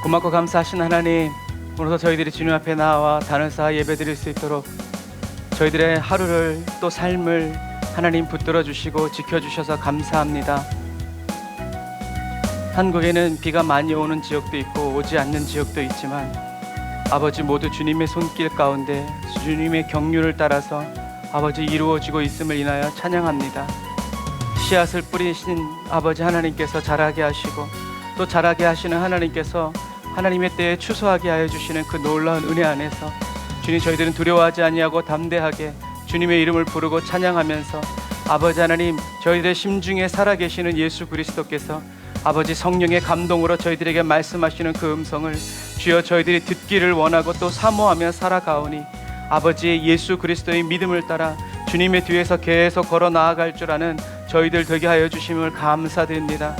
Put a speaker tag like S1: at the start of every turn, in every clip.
S1: 고맙고 감사하신 하나님, 오늘도 저희들이 주님 앞에 나와 단을사 예배드릴 수 있도록 저희들의 하루를 또 삶을 하나님 붙들어 주시고 지켜주셔서 감사합니다. 한국에는 비가 많이 오는 지역도 있고 오지 않는 지역도 있지만 아버지 모두 주님의 손길 가운데 주님의 경륜을 따라서 아버지 이루어지고 있음을 인하여 찬양합니다. 씨앗을 뿌리신 아버지 하나님께서 자라게 하시고 또 자라게 하시는 하나님께서 하나님의 때에 추수하게 하여 주시는 그 놀라운 은혜 안에서 주님, 저희들은 두려워하지 아니하고 담대하게 주님의 이름을 부르고 찬양하면서 아버지 하나님, 저희들의 심중에 살아계시는 예수 그리스도께서 아버지 성령의 감동으로 저희들에게 말씀하시는 그 음성을 주여 저희들이 듣기를 원하고 또 사모하며 살아가오니 아버지 예수 그리스도의 믿음을 따라 주님의 뒤에서 계속 걸어 나아갈 줄 아는 저희들 되게 하여 주심을 감사드립니다.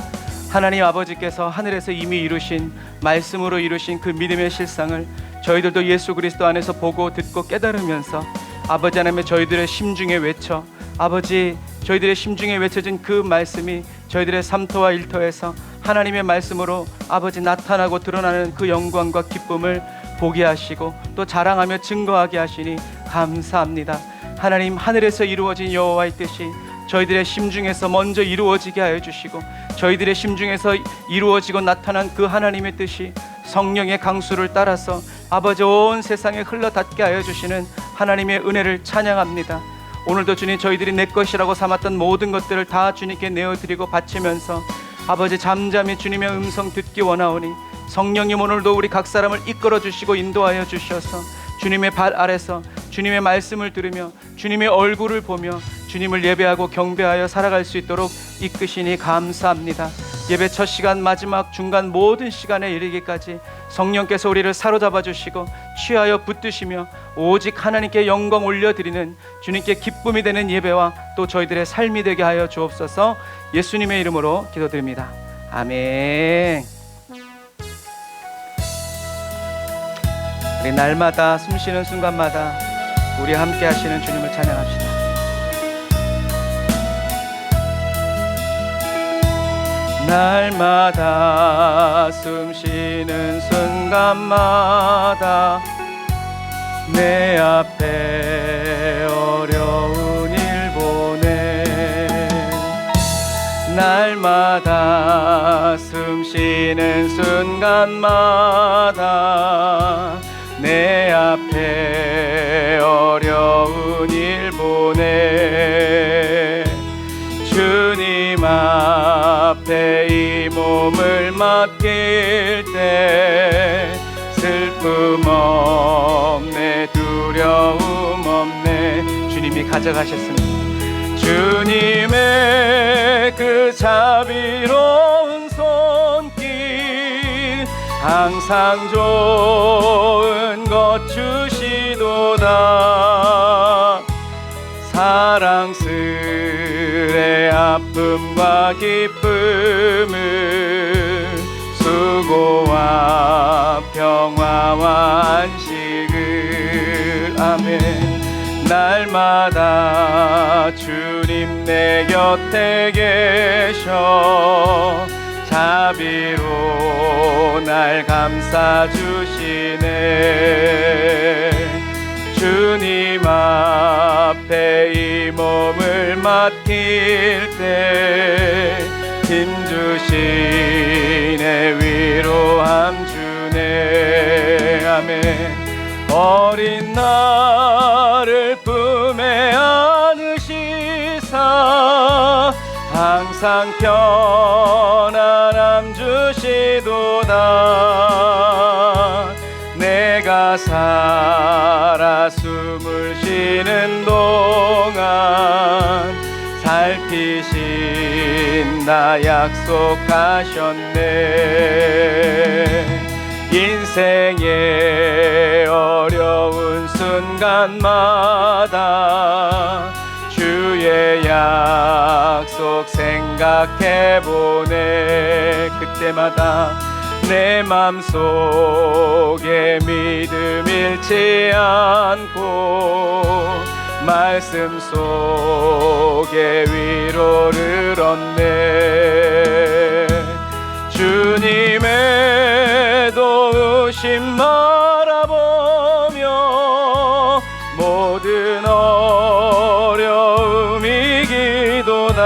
S1: 하나님 아버지께서 하늘에서 이미 이루신 말씀으로 이루신 그 믿음의 실상을 저희들도 예수 그리스도 안에서 보고 듣고 깨달으면서 아버지 하나님의 저희들의 심중에 외쳐 아버지 저희들의 심중에 외쳐진 그 말씀이 저희들의 삼토와 일터에서 하나님의 말씀으로 아버지 나타나고 드러나는 그 영광과 기쁨을 보게 하시고 또 자랑하며 증거하게 하시니 감사합니다. 하나님, 하늘에서 이루어진 여호와의 뜻이 저희들의 심중에서 먼저 이루어지게 하여 주시고 저희들의 심중에서 이루어지고 나타난 그 하나님의 뜻이 성령의 강수를 따라서 아버지 온 세상에 흘러닿게 하여 주시는 하나님의 은혜를 찬양합니다. 오늘도 주님, 저희들이 내 것이라고 삼았던 모든 것들을 다 주님께 내어드리고 바치면서 아버지 잠잠히 주님의 음성 듣기 원하오니 성령님, 오늘도 우리 각 사람을 이끌어 주시고 인도하여 주셔서 주님의 발 아래서 주님의 말씀을 들으며 주님의 얼굴을 보며 주님을 예배하고 경배하여 살아갈 수 있도록 이끄시니 감사합니다. 예배 첫 시간, 마지막, 중간 모든 시간에 이르기까지 성령께서 우리를 사로잡아 주시고 취하여 붙드시며 오직 하나님께 영광 올려드리는 주님께 기쁨이 되는 예배와 또 저희들의 삶이 되게 하여 주옵소서. 예수님의 이름으로 기도드립니다. 아멘. 우리 날마다 숨쉬는 순간마다 우리 함께 하시는 주님을 찬양합시다. 날마다 숨쉬는 순간마다 내 앞에 어려운 일 보내 날마다 숨쉬는 순간마다 내 앞에 어려운 일 보내 주님 앞에 이 몸을 맡길 때 슬픔 없네 두려움 없네 주님이 가져가셨습니다. 주님의 그 자비로운 손길 항상 좋은 것 주시도다. 사랑스레 아픔과 기쁨을 수고와 평화와 안식을 아멘. 날마다 주님 내 곁에 계셔 자비로 날 감싸주시네. 주님 앞에 이 몸을 맡길 때 힘주시네 위로함 주네 아멘. 어린 나를 품에 안으시사 항상 편안함 주시도다. 내가 살아 숨을 쉬는 동안 살피신다 약속하셨네. 인생의 어려운 순간마다 주의 약속 생각해보네. 그때마다 내 맘속에 믿음 잃지 않고 말씀 속에 위로를 얻네. 주님의 도 오심 바라보며 모든 어려움이 기도다.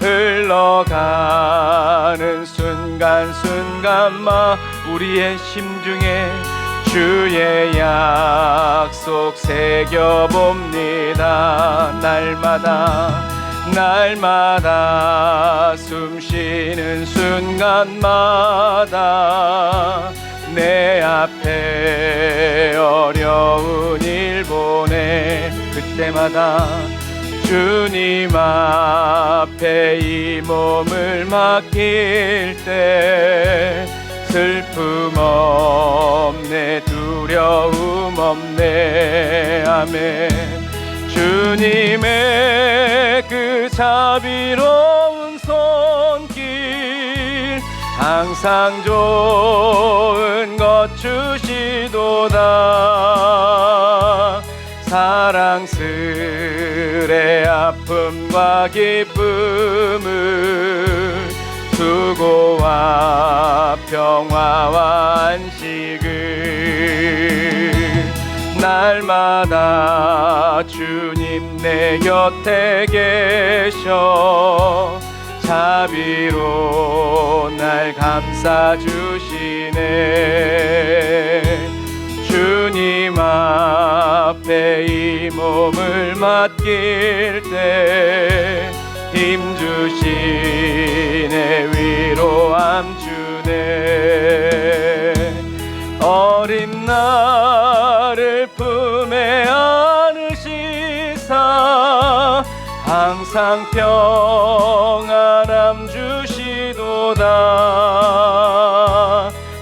S1: 흘러가는 순간순간마 우리의 심중에 주의 약속 새겨봅니다. 날마다 숨쉬는 순간마다 내 앞에 어려운 일 보내 그때마다 주님 앞에 이 몸을 맡길 때 슬픔 없네 두려움 없네 아멘. 주님의 그 자비로운 손길 항상 좋은 것 주시도다. 사랑스레 아픔과 기쁨을 수고와 평화와 안식을 날마다 주님 내 곁에 계셔 자비로 날 감싸주시네. 주님 앞에 이 몸을 맡길 때 힘주시네 위로함 주네. 어린 나를 품에 안으시사 항상 평안함 주시도다.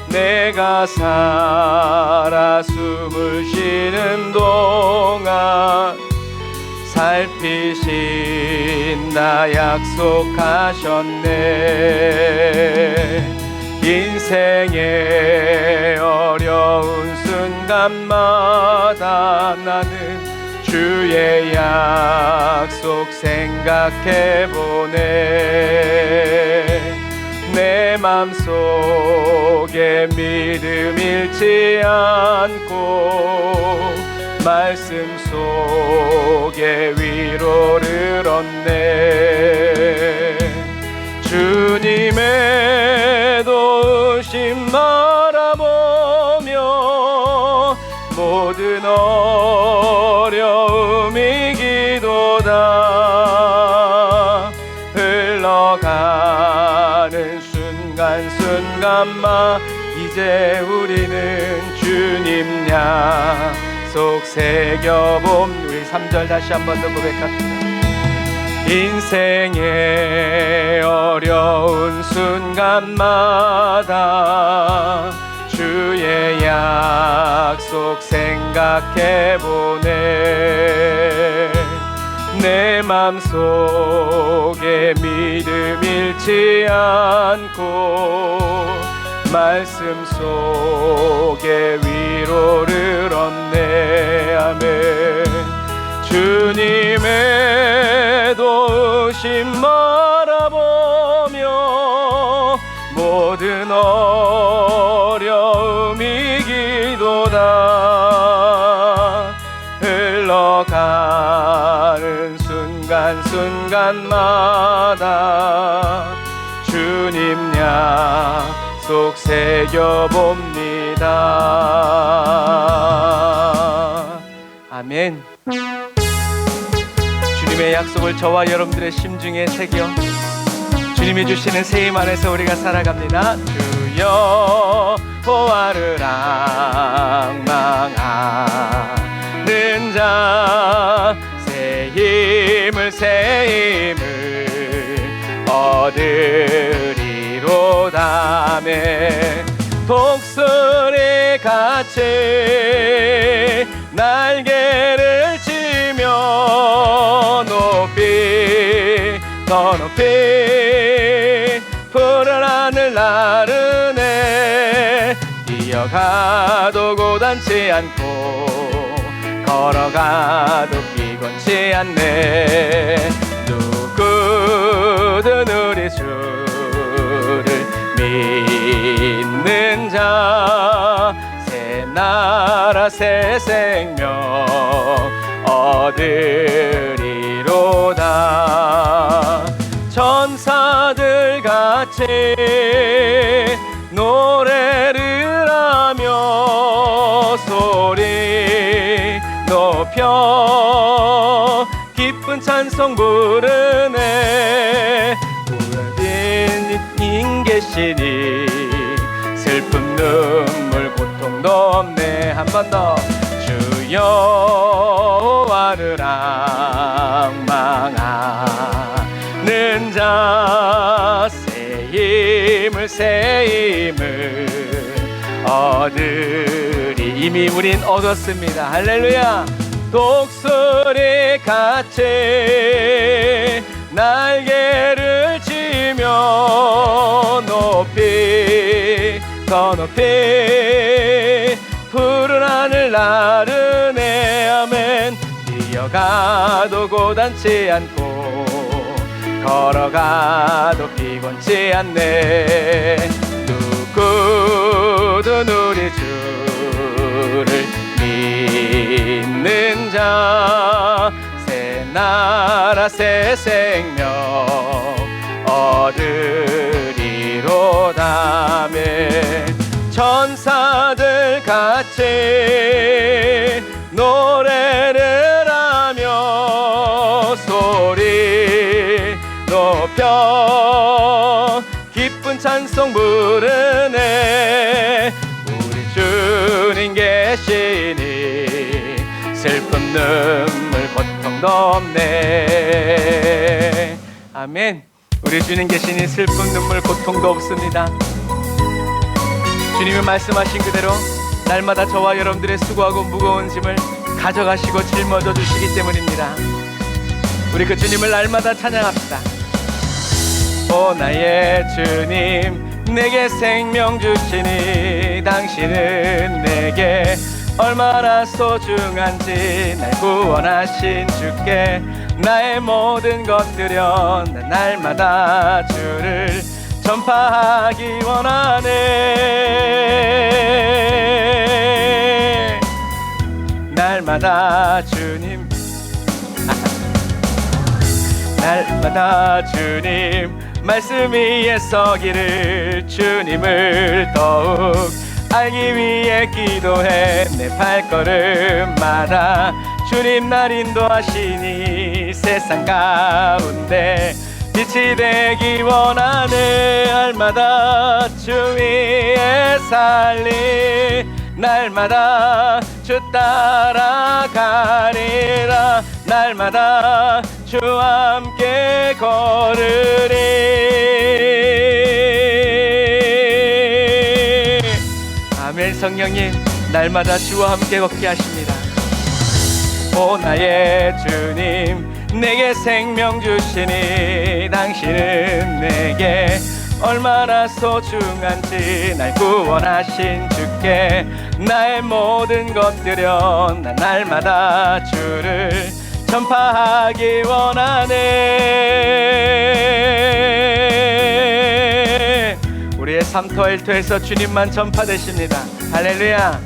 S1: 내가 살아 숨을 쉬는 동안 살피신다 약속하셨네. 인생의 어려운 순간마다 나는 주의 약속 생각해보네. 내 맘속에 믿음 잃지 않고 말씀 속에 위로를 얻네. 주님의 도우심 바라보며 모든 어려움이 기도다. 흘러가는 순간순간마 이제 우리는 주님 약속 새겨봄. 우리 3절 다시 한 번 더 고백합니다. 인생의 어려운 순간마다 주의 약속 생각해보네. 내 맘속에 믿음 잃지 않고 말씀 속에 위로를 얻네. 아멘. 주님의 도우심 바라보며 모든 어려움이 기도다. 흘러가는 순간순간마다 주님 약속 새겨봅니다. 아멘. 주님의 약속을 저와 여러분들의 심중에 새겨 주님이 주시는 새 힘 안에서 우리가 살아갑니다. 주여 보아를 앙망하는 자 새 힘을 얻으리로다매. 독수리 같이 날개를 치며 높이 더 높이 푸른 하늘 나르네. 뛰어가도 고단치 않고 걸어가도 피곤치 않네. 누구든 우리 주를 믿는 날마다 새 생명 얻으리로다. 천사들 같이 노래를 하며 소리 높여 기쁜 찬송 부르네. 우라진 인계시니 슬픔 눈물 고통도 없네. 한 번 더. 주 여호와를 앙망하는 자 새 힘을 얻으리. 이미 우린 얻었습니다. 할렐루야. 독수리 같이 날개를 치며 높이 더 높이 푸른 하늘 나르네. 아멘. 뛰어가도 고단치 않고 걸어가도 피곤치 않네. 누구든 우리 주를 믿는 자 새 나라 새 생명 얻으리로다. 아멘. 천사들 같이 노래를 하며 소리 높여 기쁜 찬송 부르네. 우리 주님 계시니 슬픔 눈물 고통도 없네. 아멘. 우리 주님 계시니 슬픔 눈물 고통도 없습니다. 주님이 말씀하신 그대로 날마다 저와 여러분들의 수고하고 무거운 짐을 가져가시고 짊어져 주시기 때문입니다. 우리 그 주님을 날마다 찬양합시다. 오 나의 주님 내게 생명 주시니 당신은 내게 얼마나 소중한지 날 구원하신 주께 나의 모든 것 드려 난 날마다 주를 전파하기 원하네. 날마다 주님 날마다 주님 말씀 위에 서기를 주님을 더욱 알기 위해 기도해. 내 발걸음마다 주님 날 인도하시니 세상 가운데 빛이 되기 원하네. 날마다 주 위에 살리 날마다 주 따라가리라. 날마다 주와 함께 걸으리. 아멘. 성령님 날마다 주와 함께 걷게 하십니다. 오 나의 주님 내게 생명 주시니 당신은 내게 얼마나 소중한지 날 구원하신 주께 나의 모든 것 드려 난 날마다 주를 전파하기 원하네. 우리의 삶터 일터에서 주님만 전파되십니다. 할렐루야.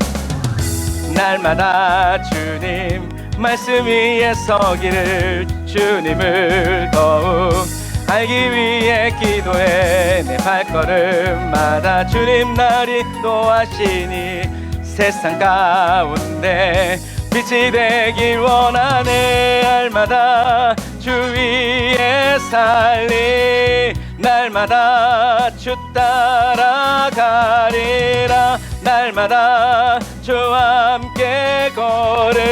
S1: 날마다 주님 말씀 위에 서기를 주님을 더욱 알기 위해 기도해. 내 발걸음마다 주님 날 인도하시니 세상 가운데 빛이 되길 원하네. 날마다 주 위에 살리 날마다 주 따라가리라. 날마다 주와 함께 걸으리.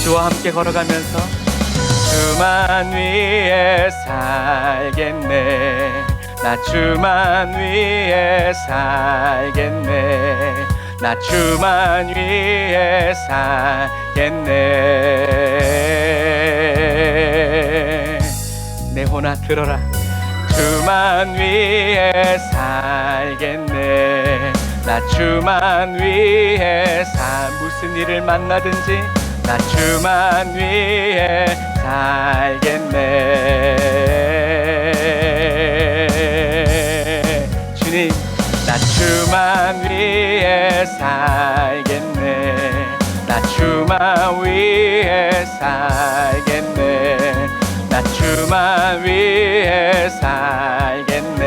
S1: 주와 함께 걸어가면서 주만 위해 살겠네. 나 주만 위해 살겠네. 나 주만 위해 살겠네. 내 혼아 들어라. 주만 위해 살겠네. 나 주만 위해 무슨 일을 만나든지 나 주만 위해 살겠네. 살겠네. 나 주만 위해 살겠네. 나 주만 위해 살겠네.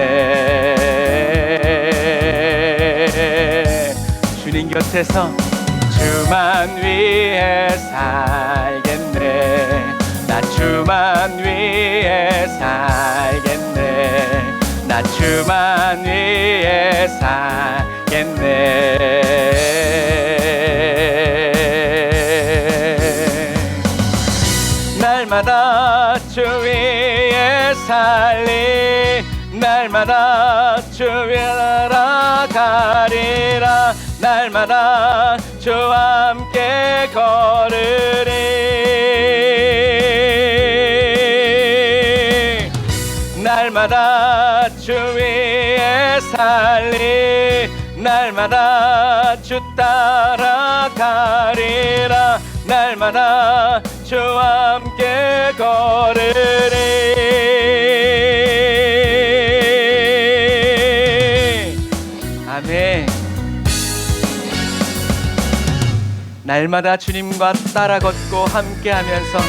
S1: 주님 곁에서 주만 위해 살겠네. 나 주만 위해 살겠네. 나 주만 위해 살겠네. 날마다 주 위에 살리, 날마다 주 위에 날아가리라. 날마다 주와 함께 걸으리. 날마다 주 위에 살리, 날마다 주 따라가리라. 날마다 주와 함께 걸으리. 아멘. 날마다 주님과 따라 걷고 함께하면서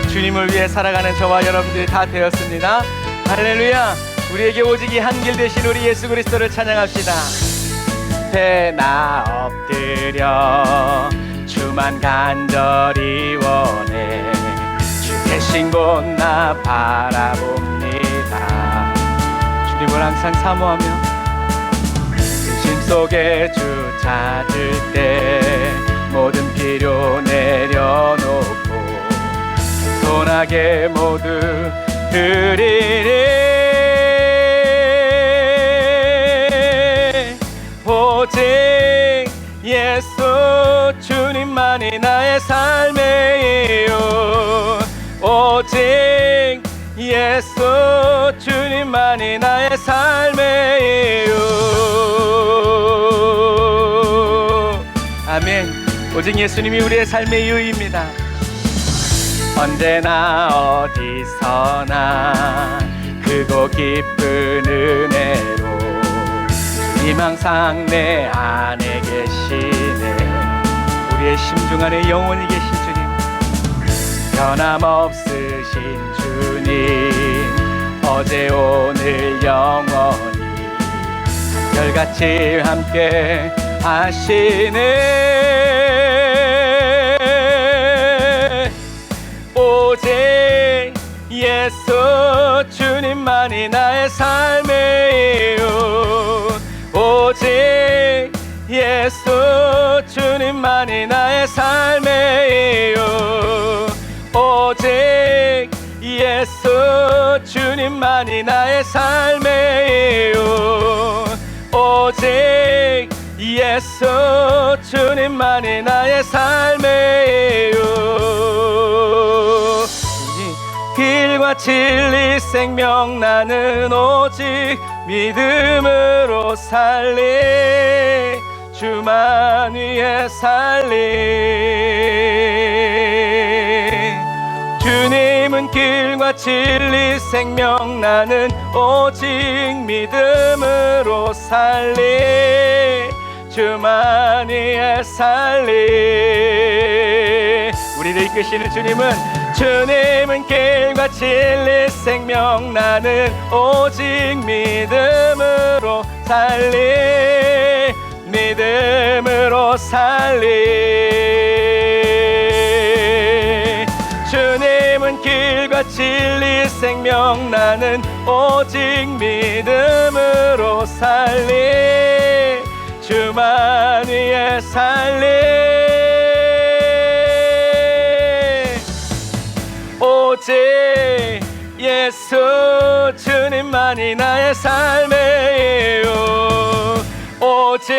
S1: 주님을 위해 살아가는 저와 여러분들이 다 되었습니다. 할렐루야. 우리에게 오직 이 한 길 되신 우리 예수 그리스도를 찬양합시다. 나 엎드려 주만 간절히 원해. 주 계신 곳 나 바라봅니다. 주님을 항상 사모하며 심 속에 주 찾을 때 모든 필요 내려놓고 겸손하게 모두 드리리. 오직 예수 주님만이 나의 삶의 이유. 오직 예수 주님만이 나의 삶의 이유. 아멘. 오직 예수님이 우리의 삶의 이유입니다. 언제나 어디서나 크고 깊은 은혜로 주님 항상 내 안에 계시네. 우리의 심중 안에 영원히 계신 주님, 변함없으신 주님, 어제 오늘 영원히 한결같이 함께 하시네. 오직 예수 주님만이 나의 삶의 이유. 오직 예수 주님만이 나의 삶의 이유. 오직 예수 주님만이 나의 삶의 이유. 오직 예수 주님만이 나의 삶의 이유. 길과 진리 생명 나는 오직 믿음으로 살리. 주만 위해 살리. 주님은 길과 진리 생명 나는 오직 믿음으로 살리. 주만 위해 살리. 우리를 이끄시는 주님은 길과 진리 생명 나는 오직 믿음으로 살리. 믿음으로 살리. 주님은 길과 진리 생명 나는 오직 믿음으로 살리. 주만 위해 살리. 오직 예수 주님만이 나의 삶의 이유. 오직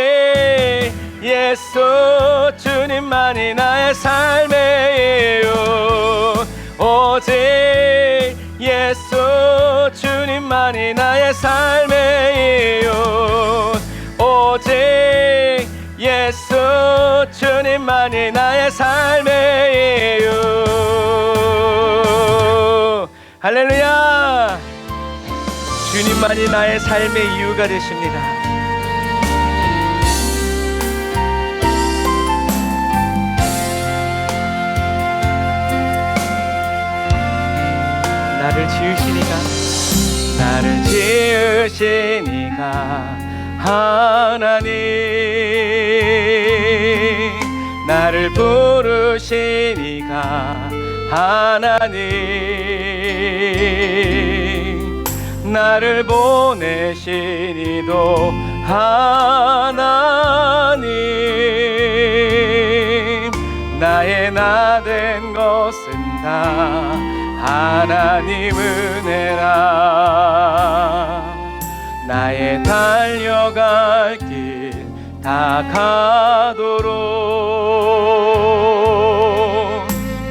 S1: 예수 주님만이 나의 삶의 이유. 오직 예수 주님만이 나의 삶의 이유. 오직 예수 주님만이 나의 삶의 이유. 할렐루야. 주님만이 나의 삶의 이유가 되십니다. 나를 지으시니가 나를 지으시니가 하나님 나를 부르시니가 하나님 나를 보내시니도 하나님 나의 나 된 것은 다 하나님 은혜라 나의 달려갈 길 다 가도록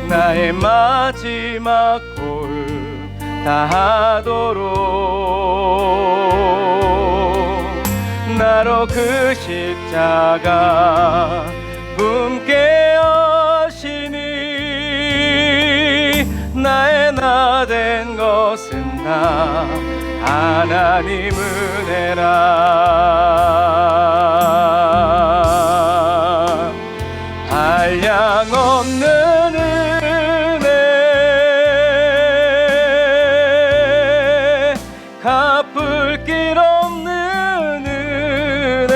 S1: 나의 마지막 호흡 다 하도록 나로 그 십자가 품게 하시니 나의 나 된 것은 다 하나님 은혜라 한량 없는 은혜 갚을 길 없는 은혜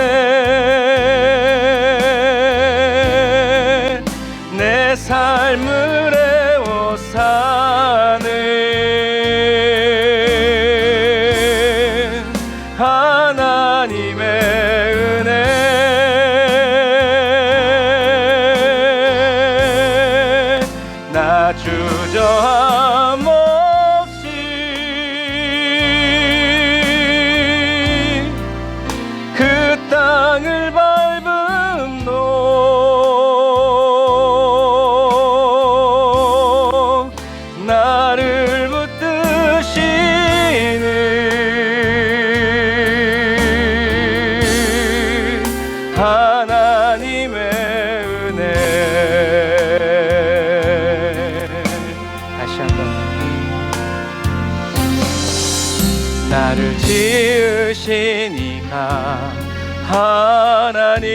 S1: 내 삶을 애워사는 하나님의 은혜 나 주저함 없이 그 땅을 밟음도 나를 붙드시는 하나님의 은혜 다시 한번 나를 지으시니가 하나님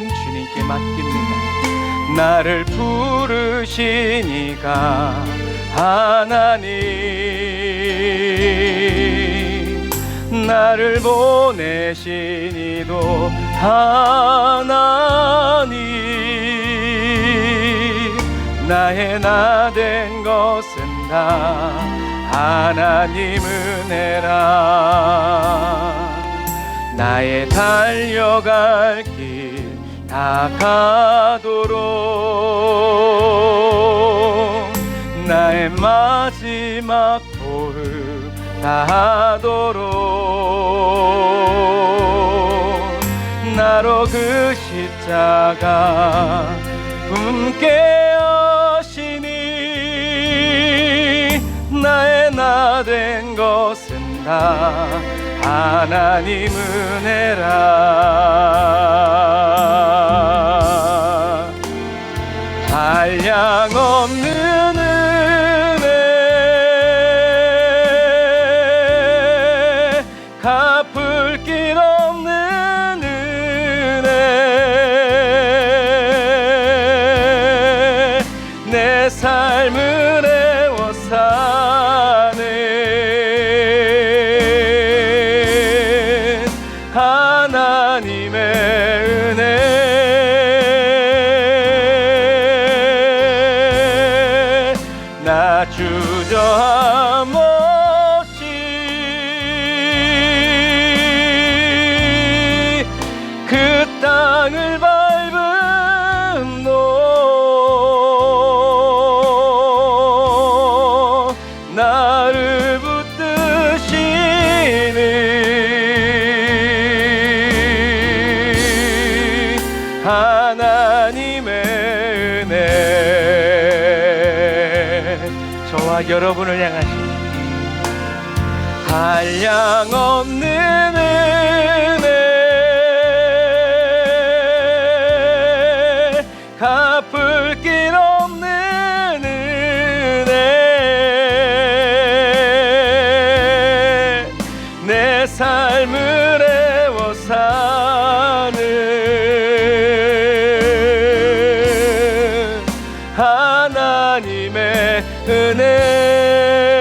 S1: 주님께 맡깁니다 나를 부르시니가 하나님 나를 보내시니도 하나님 나의 나 된 것은 다 하나님 은혜라 나의 달려갈 길 다 가도록 나의 마지막 호흡 다 하도록 나로 그 십자가 품게 하시니 나의 나 된 것은 다 하나님 은혜라 한량 없는 은혜 갚을 길 없는 은혜 내 삶을 애워사는 하나님의 은혜 나 주저함 없이 그 땅을 밟음도 나를 붙드시는 하나님의 은혜 저와 여러분을 향하신 한량 없는 은혜 갚을 길 없는 은혜 내 삶을 애워사는 하나님의 은혜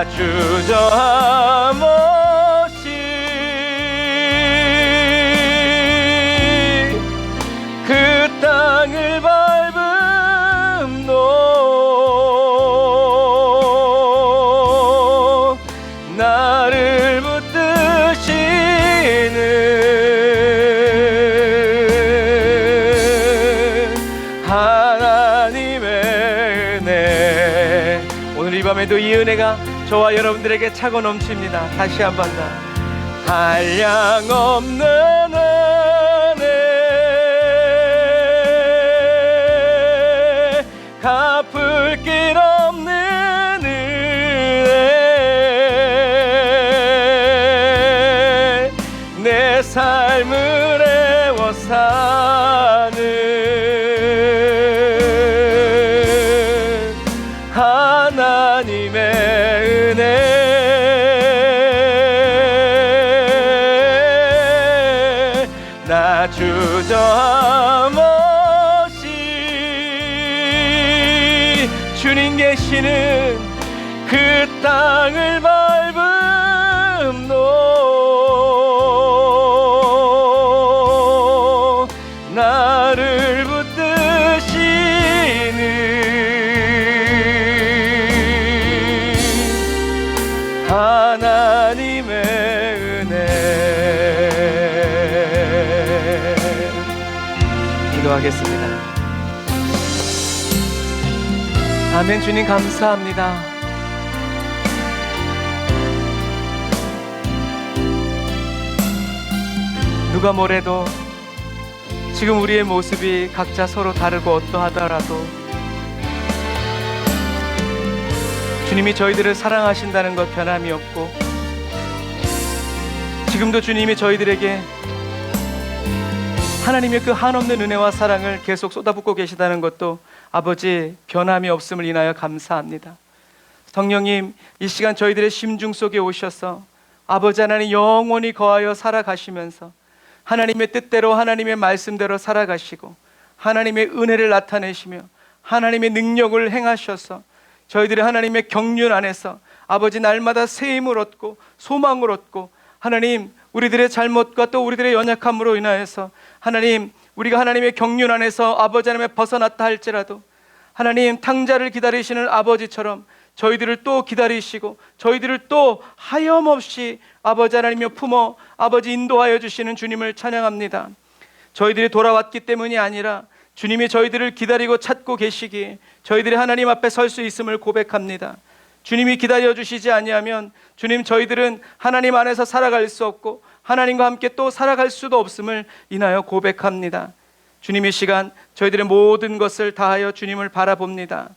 S1: 나 주저함 없이 그 땅을 밟음로 나를 붙드시는 하나님의 은혜. 오늘 이 밤에도 이 은혜가 저와 여러분들에게 차고 넘칩니다. 다시 한 번 더. 한량없는 은혜, 갚을 길 없는 은혜, 내 삶을 애워사는 하나님의 은혜. 나 주저함 없이 주님 계시는 그 땅을 밟음로 나를 붙드시는 하나님의 은혜. 기도하겠습니다. 아멘. 주님 감사합니다. 누가 뭐래도 지금 우리의 모습이 각자 서로 다르고 어떠하더라도 주님이 저희들을 사랑하신다는 것 변함이 없고, 지금도 주님이 저희들에게 하나님의 그 한없는 은혜와 사랑을 계속 쏟아붓고 계시다는 것도 아버지 변함이 없음을 인하여 감사합니다. 성령님, 이 시간 저희들의 심중 속에 오셔서 아버지 하나님 영원히 거하여 살아가시면서 하나님의 뜻대로 하나님의 말씀대로 살아가시고 하나님의 은혜를 나타내시며 하나님의 능력을 행하셔서 저희들이 하나님의 경륜 안에서 아버지 날마다 새 힘을 얻고 소망을 얻고, 하나님 우리들의 잘못과 또 우리들의 연약함으로 인하여서 하나님 우리가 하나님의 경륜 안에서 아버지 하나님의 벗어났다 할지라도 하나님 탕자를 기다리시는 아버지처럼 저희들을 또 기다리시고 저희들을 또 하염없이 아버지 하나님의 품어 아버지 인도하여 주시는 주님을 찬양합니다. 저희들이 돌아왔기 때문이 아니라 주님이 저희들을 기다리고 찾고 계시기에 저희들이 하나님 앞에 설 수 있음을 고백합니다. 주님이 기다려 주시지 아니하면 주님 저희들은 하나님 안에서 살아갈 수 없고 하나님과 함께 또 살아갈 수도 없음을 인하여 고백합니다. 주님 이 시간 저희들의 모든 것을 다하여 주님을 바라봅니다.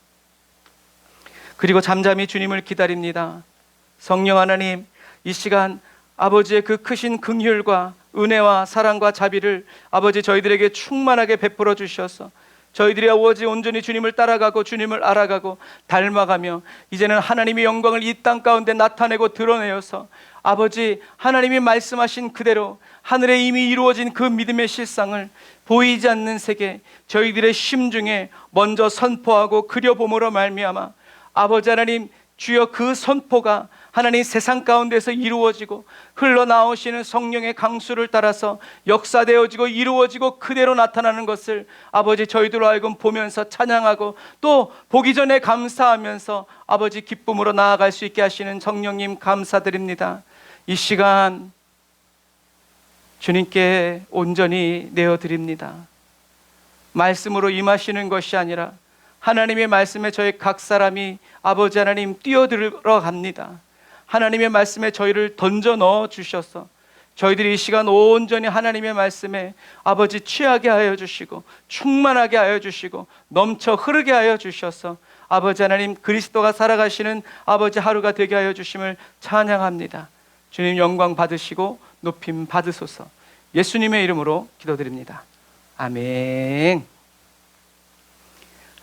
S1: 그리고 잠잠히 주님을 기다립니다. 성령 하나님, 이 시간 아버지의 그 크신 긍휼과 은혜와 사랑과 자비를 아버지 저희들에게 충만하게 베풀어 주셔서 저희들이 아버지 온전히 주님을 따라가고 주님을 알아가고 닮아가며 이제는 하나님의 영광을 이 땅 가운데 나타내고 드러내어서 아버지 하나님이 말씀하신 그대로 하늘에 이미 이루어진 그 믿음의 실상을 보이지 않는 세계 저희들의 심중에 먼저 선포하고 그려봄으로 말미암아 아버지 하나님 주여 그 선포가 하나님 세상 가운데서 이루어지고 흘러나오시는 성령의 강수를 따라서 역사되어지고 이루어지고 그대로 나타나는 것을 아버지 저희들로 하여금 보면서 찬양하고 또 보기 전에 감사하면서 아버지 기쁨으로 나아갈 수 있게 하시는 성령님 감사드립니다. 이 시간 주님께 온전히 내어드립니다. 말씀으로 임하시는 것이 아니라 하나님의 말씀에 저희 각 사람이 아버지 하나님 뛰어들어 갑니다. 하나님의 말씀에 저희를 던져 넣어 주셔서 저희들이 이 시간 온전히 하나님의 말씀에 아버지 취하게 하여 주시고 충만하게 하여 주시고 넘쳐 흐르게 하여 주셔서 아버지 하나님 그리스도가 살아가시는 아버지 하루가 되게 하여 주심을 찬양합니다. 주님 영광 받으시고 높임 받으소서. 예수님의 이름으로 기도드립니다. 아멘.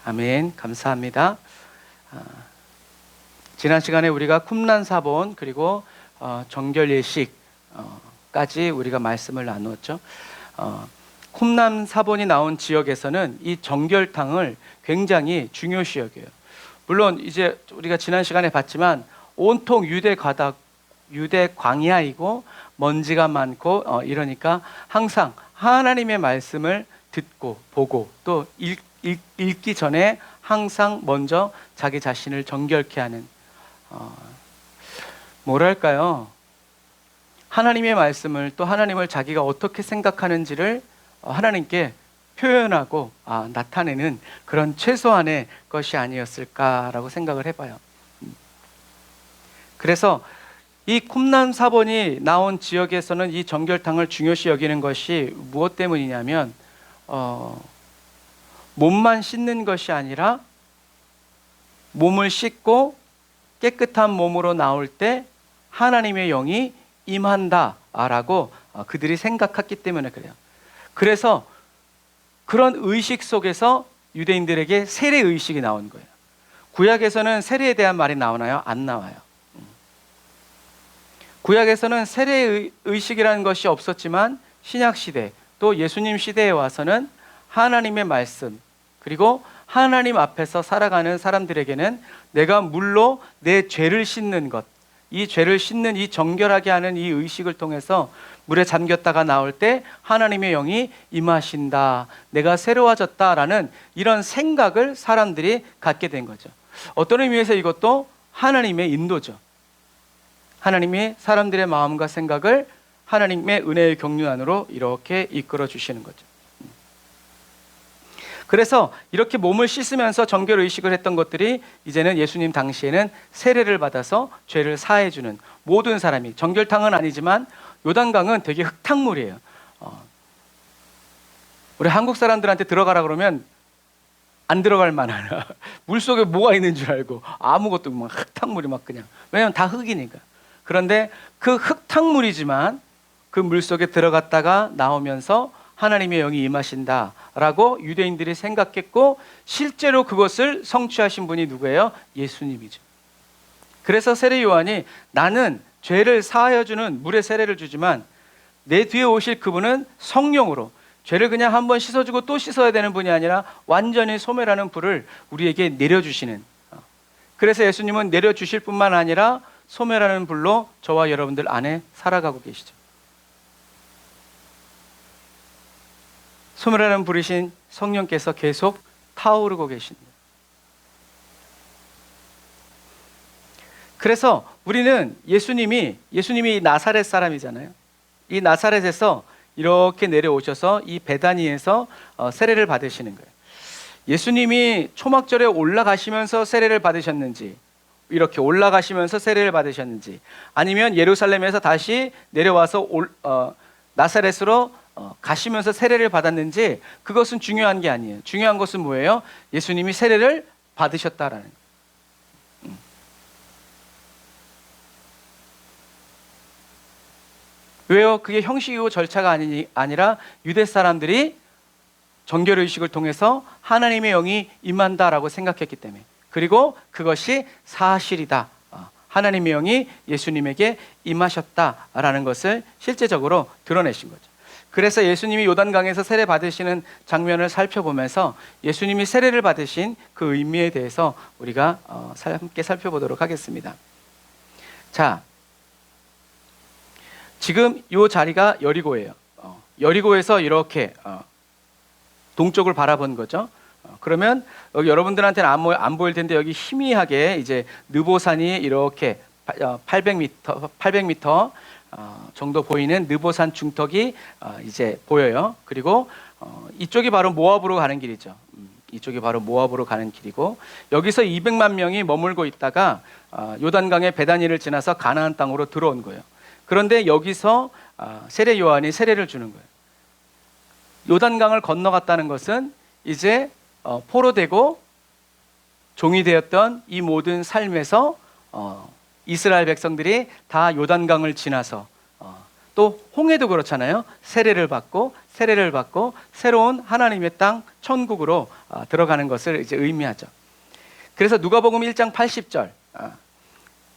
S1: 아멘. 감사합니다. 지난 시간에 우리가 쿰란사본 그리고 정결 예식까지 우리가 말씀을 나누었죠. 쿰란사본이 나온 지역에서는 이 정결탕을 굉장히 중요시 여겨요. 물론 이제 우리가 지난 시간에 봤지만 온통 유대 광야이고 먼지가 많고 이러니까 항상 하나님의 말씀을 듣고 보고 또 읽기 전에 항상 먼저 자기 자신을 정결케 하는 뭐랄까요? 하나님의 말씀을 또 하나님을 자기가 어떻게 생각하는지를 하나님께 표현하고 나타내는 그런 최소한의 것이 아니었을까라고 생각을 해봐요. 그래서 이 쿰란 사본이 나온 지역에서는 이 정결탕을 중요시 여기는 것이 무엇 때문이냐면 몸만 씻는 것이 아니라 몸을 씻고 깨끗한 몸으로 나올 때 하나님의 영이 임한다라고 그들이 생각했기 때문에 그래요. 그래서 그런 의식 속에서 유대인들에게 세례 의식이 나온 거예요. 구약에서는 세례에 대한 말이 나오나요? 안 나와요. 구약에서는 세례 의식이라는 것이 없었지만 신약 시대 또 예수님 시대에 와서는 하나님의 말씀 그리고 하나님 앞에서 살아가는 사람들에게는 내가 물로 내 죄를 씻는 것, 이 죄를 씻는 이 정결하게 하는 이 의식을 통해서 물에 잠겼다가 나올 때 하나님의 영이 임하신다, 내가 새로워졌다라는 이런 생각을 사람들이 갖게 된 거죠. 어떤 의미에서 이것도 하나님의 인도죠. 하나님이 사람들의 마음과 생각을 하나님의 은혜의 경륜 안으로 이렇게 이끌어 주시는 거죠. 그래서 이렇게 몸을 씻으면서 정결 의식을 했던 것들이 이제는 예수님 당시에는 세례를 받아서 죄를 사해 주는 모든 사람이, 정결탕은 아니지만 요단강은 되게 흙탕물이에요. 우리 한국 사람들한테 들어가라 그러면 안 들어갈 만한 물속에 뭐가 있는 줄 알고 아무것도 막 흙탕물이 막 그냥, 왜냐면 다 흙이니까. 그런데 그 흙탕물이지만 그 물속에 들어갔다가 나오면서 하나님의 영이 임하신다라고 유대인들이 생각했고 실제로 그것을 성취하신 분이 누구예요? 예수님이죠. 그래서 세례 요한이 나는 죄를 사하여 주는 물의 세례를 주지만 내 뒤에 오실 그분은 성령으로 죄를 그냥 한번 씻어주고 또 씻어야 되는 분이 아니라 완전히 소멸하는 불을 우리에게 내려주시는, 그래서 예수님은 내려주실 뿐만 아니라 소멸하는 불로 저와 여러분들 안에 살아가고 계시죠. 소멸하는 불이신 성령께서 계속 타오르고 계십니다. 그래서 우리는 예수님이 나사렛 사람이잖아요. 이 나사렛에서 이렇게 내려오셔서 이 베다니에서 세례를 받으시는 거예요. 예수님이 초막절에 올라가시면서 세례를 받으셨는지, 이렇게 올라가시면서 세례를 받으셨는지, 아니면 예루살렘에서 다시 내려와서 나사렛으로 가시면서 세례를 받았는지, 그것은 중요한 게 아니에요. 중요한 것은 뭐예요? 예수님이 세례를 받으셨다라는 거예요. 왜요? 그게 형식이고 절차가 아니라 유대 사람들이 정결의식을 통해서 하나님의 영이 임한다라고 생각했기 때문에, 그리고 그것이 사실이다, 하나님의 영이 예수님에게 임하셨다라는 것을 실제적으로 드러내신 거죠. 그래서 예수님이 요단강에서 세례 받으시는 장면을 살펴보면서 예수님이 세례를 받으신 그 의미에 대해서 우리가 함께 살펴보도록 하겠습니다. 자, 지금 이 자리가 여리고예요. 여리고에서 이렇게 동쪽을 바라본 거죠. 그러면 여기 여러분들한테는 안 보일 텐데 여기 희미하게 이제 느보산이 이렇게 800m 정도 보이는 느보산 중턱이 이제 보여요. 그리고 이쪽이 바로 모압으로 가는 길이죠. 이쪽이 바로 모압으로 가는 길이고, 여기서 200만 명이 머물고 있다가 요단강의 베다니를 지나서 가나안 땅으로 들어온 거예요. 그런데 여기서 세례 요한이 세례를 주는 거예요. 요단강을 건너갔다는 것은 이제 포로되고 종이 되었던 이 모든 삶에서 이스라엘 백성들이 다 요단강을 지나서 또 홍해도 그렇잖아요. 세례를 받고 새로운 하나님의 땅 천국으로 들어가는 것을 이제 의미하죠. 그래서 누가복음 1장 80절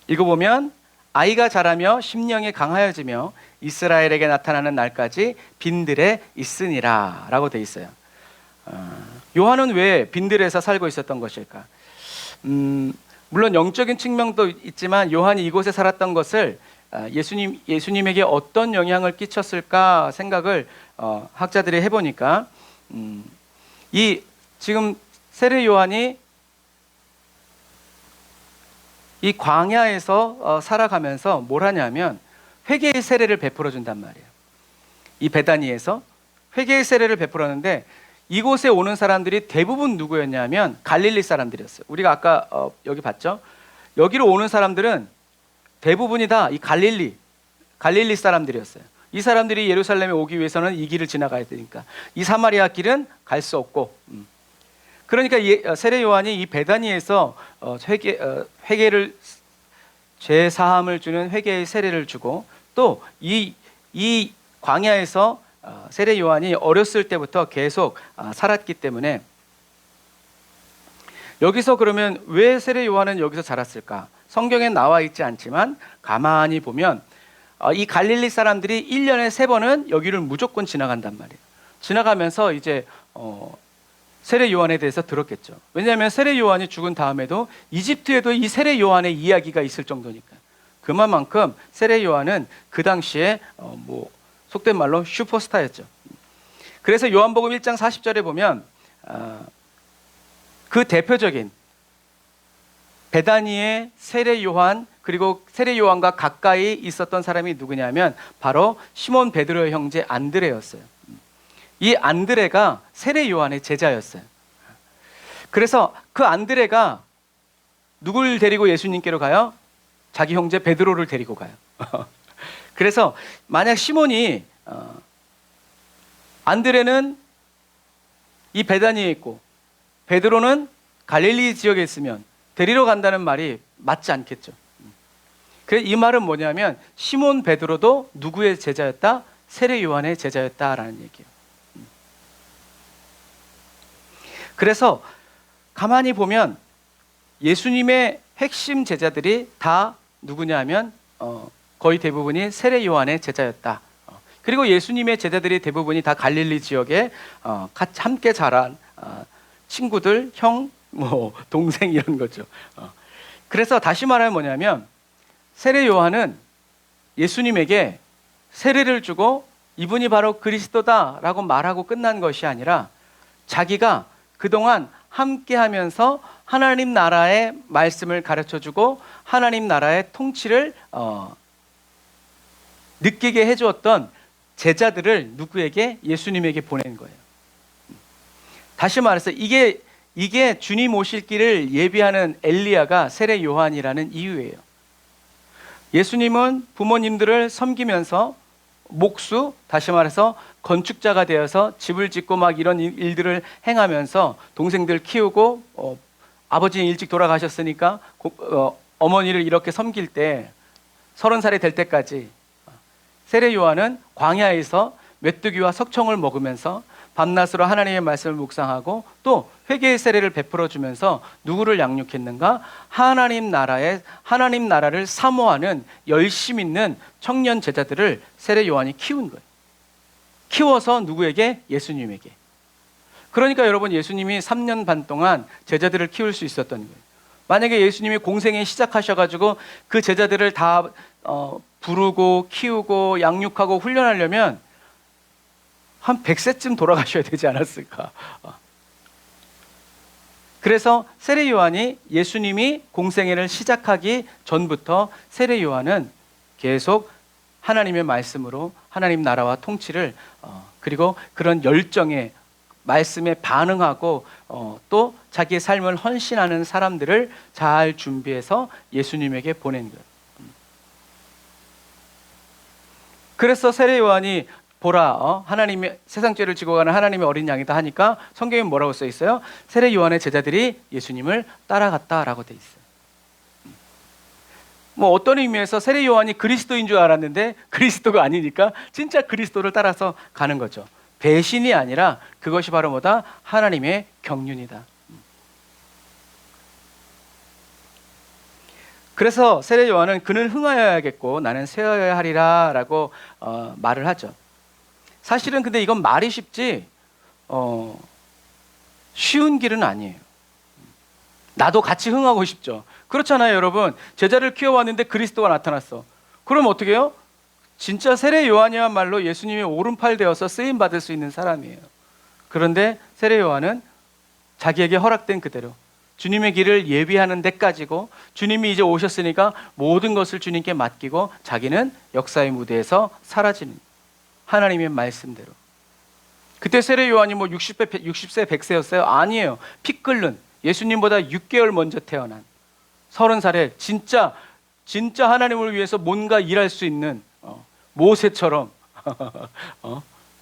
S1: 읽어보면, 아이가 자라며 심령이 강하여지며 이스라엘에게 나타나는 날까지 빈들에 있으니라 라고 돼 있어요. 요한은 왜 빈들에서 살고 있었던 것일까? 물론 영적인 측면도 있지만 요한이 이곳에 살았던 것을 예수님에게 어떤 영향을 끼쳤을까 생각을 학자들이 해보니까 이 지금 세례 요한이 이 광야에서 살아가면서 뭘 하냐면 회개의 세례를 베풀어 준단 말이에요. 이 베다니에서 회개의 세례를 베풀었는데 이곳에 오는 사람들이 대부분 누구였냐면 갈릴리 사람들이었어요. 우리가 아까 여기 봤죠? 여기로 오는 사람들은 대부분이 다 이 갈릴리 사람들이었어요. 이 사람들이 예루살렘에 오기 위해서는 이 길을 지나가야 되니까 이 사마리아 길은 갈 수 없고 그러니까 세례 요한이 이 베다니에서 회개를 죄 사함을 주는 회개의 세례를 주고 또 이 광야에서 세례 요한이 어렸을 때부터 계속 살았기 때문에 여기서 그러면 왜 세례 요한은 여기서 자랐을까? 성경에 나와 있지 않지만 가만히 보면 이 갈릴리 사람들이 1년에 3번은 여기를 무조건 지나간단 말이에요. 지나가면서 이제 세례 요한에 대해서 들었겠죠. 왜냐하면 세례 요한이 죽은 다음에도 이집트에도 이 세례 요한의 이야기가 있을 정도니까. 그만큼 세례 요한은 그 당시에 속된 말로 슈퍼스타였죠. 그래서 요한복음 1장 40절에 보면 그 대표적인 베다니의 세례 요한 그리고 세례 요한과 가까이 있었던 사람이 누구냐면 바로 시몬 베드로의 형제 안드레였어요. 이 안드레가 세례 요한의 제자였어요. 그래서 그 안드레가 누굴 데리고 예수님께로 가요? 자기 형제 베드로를 데리고 가요. 그래서 만약 시몬이 안드레는 이 베다니에 있고 베드로는 갈릴리 지역에 있으면 데리러 간다는 말이 맞지 않겠죠. 그래서 이 말은 뭐냐면 시몬 베드로도 누구의 제자였다? 세례 요한의 제자였다라는 얘기예요. 그래서 가만히 보면 예수님의 핵심 제자들이 다 누구냐 하면 거의 대부분이 세례 요한의 제자였다. 그리고 예수님의 제자들이 대부분이 다 갈릴리 지역에 같이 함께 자란 친구들, 형, 동생 이런 거죠. 그래서 다시 말하면 뭐냐면 세례 요한은 예수님에게 세례를 주고 이분이 바로 그리스도다라고 말하고 끝난 것이 아니라 자기가 그동안 함께 하면서 하나님 나라의 말씀을 가르쳐주고 하나님 나라의 통치를 느끼게 해주었던 제자들을 누구에게? 예수님에게 보낸 거예요. 다시 말해서 이게 주님 오실 길을 예비하는 엘리야가 세례 요한이라는 이유예요. 예수님은 부모님들을 섬기면서 목수, 다시 말해서 건축자가 되어서 집을 짓고 막 이런 일들을 행하면서 동생들 키우고 아버지는 일찍 돌아가셨으니까 어머니를 이렇게 섬길 때 30살이 될 때까지 세례 요한은 광야에서 메뚜기와 석청을 먹으면서 밤낮으로 하나님의 말씀을 묵상하고 또 회개의 세례를 베풀어 주면서 누구를 양육했는가? 하나님 나라를 사모하는 열심 있는 청년 제자들을 세례 요한이 키운 거예요. 키워서 누구에게? 예수님에게. 그러니까 여러분 예수님이 3년 반 동안 제자들을 키울 수 있었던 거예요. 만약에 예수님이 공생에 시작하셔가지고 그 제자들을 다 부르고 키우고 양육하고 훈련하려면 한 100세쯤 돌아가셔야 되지 않았을까. 그래서 세례 요한이 예수님이 공생애를 시작하기 전부터 세례 요한은 계속 하나님의 말씀으로 하나님 나라와 통치를 그리고 그런 열정에 말씀에 반응하고 또 자기의 삶을 헌신하는 사람들을 잘 준비해서 예수님에게 보낸 거예요. 그래서 세례 요한이 보라, 하나님의 세상 죄를 지고 가는 하나님의 어린 양이다 하니까 성경에 뭐라고 써 있어요? 세례 요한의 제자들이 예수님을 따라갔다라고 돼 있어요. 어떤 의미에서 세례 요한이 그리스도인 줄 알았는데 그리스도가 아니니까 진짜 그리스도를 따라서 가는 거죠. 배신이 아니라 그것이 바로 뭐다? 하나님의 경륜이다. 그래서 세례 요한은 그는 흥하여야겠고 나는 쇠하여야 하리라 라고 말을 하죠. 사실은 근데 이건 말이 쉽지 쉬운 길은 아니에요. 나도 같이 흥하고 싶죠. 그렇잖아요, 여러분. 제자를 키워왔는데 그리스도가 나타났어. 그럼 어떻게 해요? 진짜 세례 요한이야말로 예수님의 오른팔 되어서 쓰임 받을 수 있는 사람이에요. 그런데 세례 요한은 자기에게 허락된 그대로 주님의 길을 예비하는 데까지고, 주님이 이제 오셨으니까 모든 것을 주님께 맡기고 자기는 역사의 무대에서 사라지는, 하나님의 말씀대로. 그때 세례 요한이 뭐 60세 100세였어요? 아니에요. 피 끓는, 예수님보다 6개월 먼저 태어난 30살에 진짜 하나님을 위해서 뭔가 일할 수 있는 모세처럼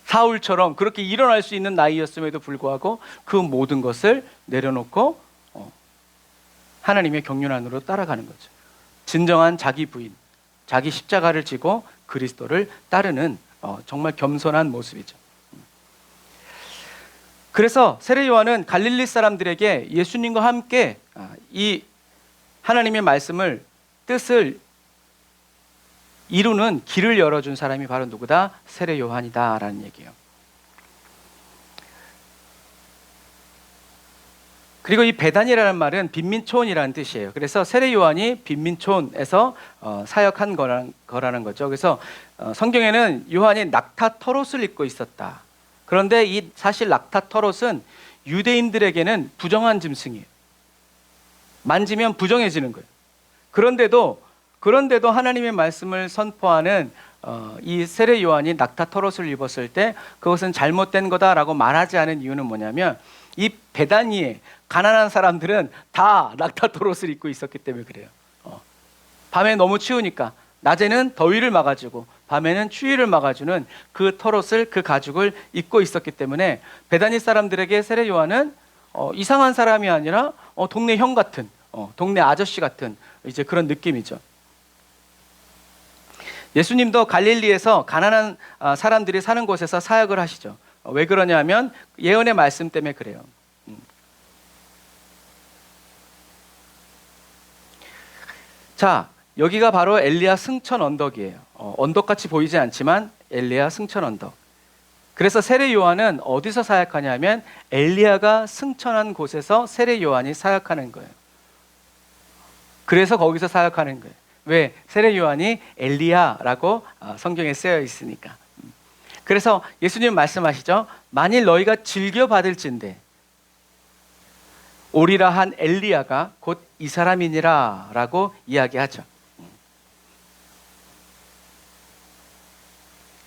S1: 사울처럼 그렇게 일어날 수 있는 나이였음에도 불구하고 그 모든 것을 내려놓고 하나님의 경륜 안으로 따라가는 거죠. 진정한 자기 부인, 자기 십자가를 지고 그리스도를 따르는 정말 겸손한 모습이죠. 그래서 세례 요한은 갈릴리 사람들에게 예수님과 함께 이 하나님의 말씀을, 뜻을 이루는 길을 열어준 사람이 바로 누구다? 세례 요한이다라는 얘기예요. 그리고 이 베단이라는 말은 빈민촌이라는 뜻이에요. 그래서 세례 요한이 빈민촌에서 사역한 거라는 거죠. 그래서 성경에는 요한이 낙타 털옷을 입고 있었다. 그런데 이 사실 낙타 털옷은 유대인들에게는 부정한 짐승이에요. 만지면 부정해지는 거예요. 그런데도 하나님의 말씀을 선포하는 이 세례 요한이 낙타 털옷을 입었을 때 그것은 잘못된 거다라고 말하지 않은 이유는 뭐냐면, 이 베다니에 가난한 사람들은 다 낙타 털옷을 입고 있었기 때문에 그래요. 밤에 너무 추우니까 낮에는 더위를 막아주고 밤에는 추위를 막아주는 그 털옷을, 그 가죽을 입고 있었기 때문에 베다니 사람들에게 세례 요한은 이상한 사람이 아니라 동네 형 같은, 동네 아저씨 같은 이제 그런 느낌이죠. 예수님도 갈릴리에서 가난한 사람들이 사는 곳에서 사역을 하시죠. 왜 그러냐면 예언의 말씀 때문에 그래요. 자, 여기가 바로 엘리야 승천 언덕이에요. 언덕같이 보이지 않지만 엘리야 승천 언덕. 그래서 세례 요한은 어디서 사역하냐면 엘리야가 승천한 곳에서 세례 요한이 사역하는 거예요. 그래서 거기서 사역하는 거예요. 왜? 세례 요한이 엘리야라고 성경에 쓰여 있으니까. 그래서 예수님 말씀하시죠. 만일 너희가 즐겨 받을진대 오리라 한 엘리야가 곧 이 사람이니라 라고 이야기하죠.